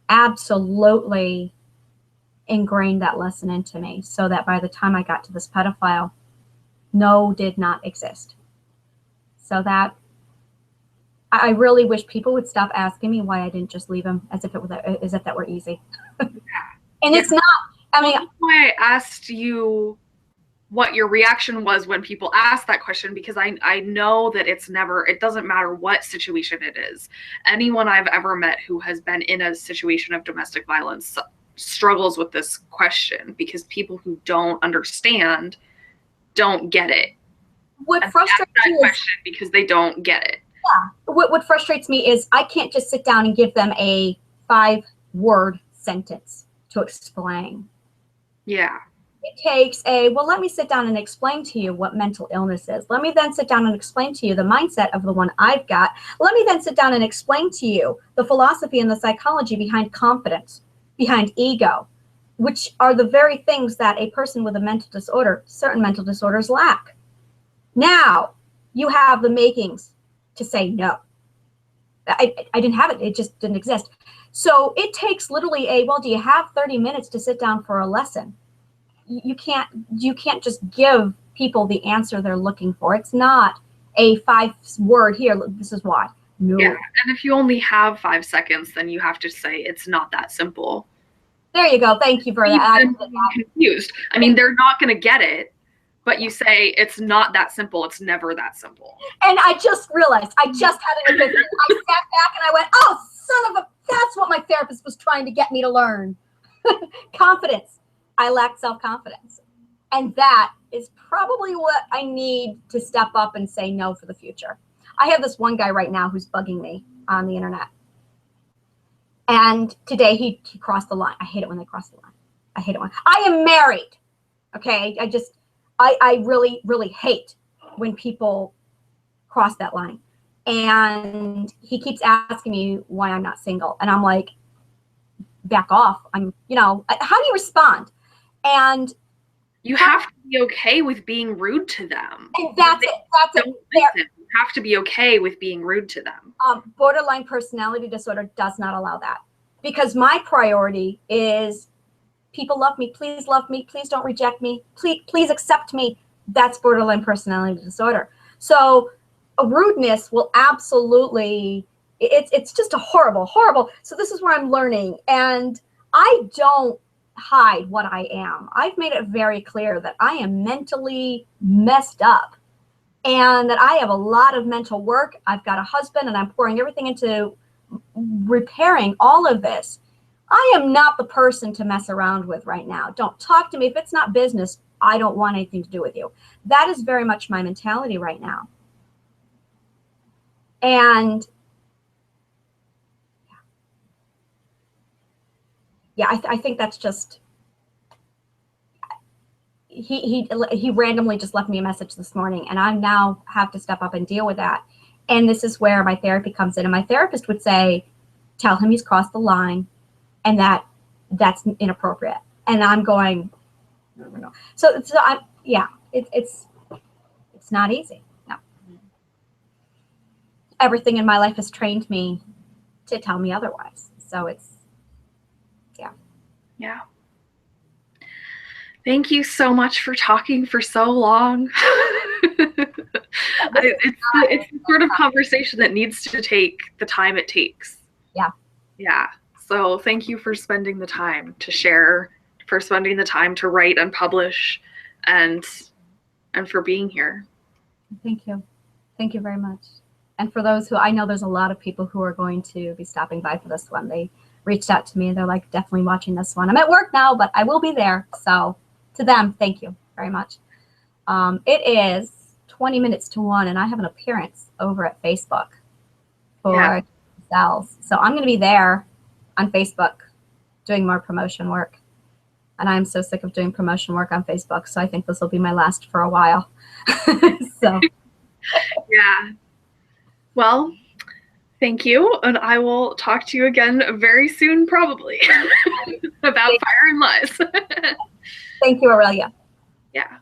absolutely ingrained that lesson into me, so that by the time I got to this pedophile, no did not exist. So that I really wish people would stop asking me why I didn't just leave him, as if that were easy. And it's not. I mean, that's why I asked you what your reaction was when people ask that question, because I know that it doesn't matter what situation it is. Anyone I've ever met who has been in a situation of domestic violence struggles with this question, because people who don't understand don't get it. What frustrates me question because they don't get it. Yeah. What frustrates me is I can't just sit down and give them a 5-word sentence to explain. Yeah. It takes well, let me sit down and explain to you what mental illness is. Let me then sit down and explain to you the mindset of the one I've got. Let me then sit down and explain to you the philosophy and the psychology behind confidence, behind ego, which are the very things that a person with a mental disorder, certain mental disorders, lack. Now, you have the makings to say no. I didn't have it. It just didn't exist. So it takes literally do you have 30 minutes to sit down for a lesson? You can't just give people the answer they're looking for. It's not a 5-word here. This is why. No. Yeah, and if you only have 5 seconds, then you have to say it's not that simple. There you go. Thank you for that. I'm confused. I mean, they're not going to get it, but you say it's not that simple. It's never that simple. And I just realized, I just had an epiphany. I sat back and I went, oh, son of a, that's what my therapist was trying to get me to learn. Confidence. I lack self-confidence. And that is probably what I need to step up and say no for the future. I have this one guy right now who's bugging me on the internet. And today he crossed the line. I hate it when they cross the line. I hate it when I am married. Okay. I really, really hate when people cross that line. And he keeps asking me why I'm not single. And I'm like, back off. I'm, you know, how do you respond? And you have to be okay with being rude to them. And that's it. That's it. You have to be okay with being rude to them. Borderline personality disorder does not allow that, because my priority is people love me. Please love me. Please don't reject me. Please accept me. That's borderline personality disorder. So a rudeness will absolutely, it's just a horrible. So this is where I'm learning, and I don't hide what I am. I've made it very clear that I am mentally messed up and that I have a lot of mental work. I've got a husband and I'm pouring everything into repairing all of this. I am not the person to mess around with right now. Don't talk to me. If it's not business, I don't want anything to do with you. That is very much my mentality right now. And yeah, I think that's just, he randomly just left me a message this morning, and I now have to step up and deal with that. And this is where my therapy comes in. And my therapist would say, tell him he's crossed the line and that's inappropriate. And I'm going, no. So it's not easy. No. Everything in my life has trained me to tell me otherwise. So it's, yeah. Thank you so much for talking for so long. It's the sort of conversation that needs to take the time it takes. Yeah. Yeah. So thank you for spending the time to share, for spending the time to write and publish, and for being here. Thank you. Thank you very much. And for those who, I know there's a lot of people who are going to be stopping by for this one. They reached out to me and they're like, definitely watching this one. I'm at work now, but I will be there. So to them, thank you very much. It is 20 minutes to 1 and I have an appearance over at Facebook for sales. So I'm going to be there on Facebook doing more promotion work. And I'm so sick of doing promotion work on Facebook. So I think this will be my last for a while. So yeah. Well, thank you, and I will talk to you again very soon, probably, about Fire and Lies. Thank you, Aurelia. Yeah.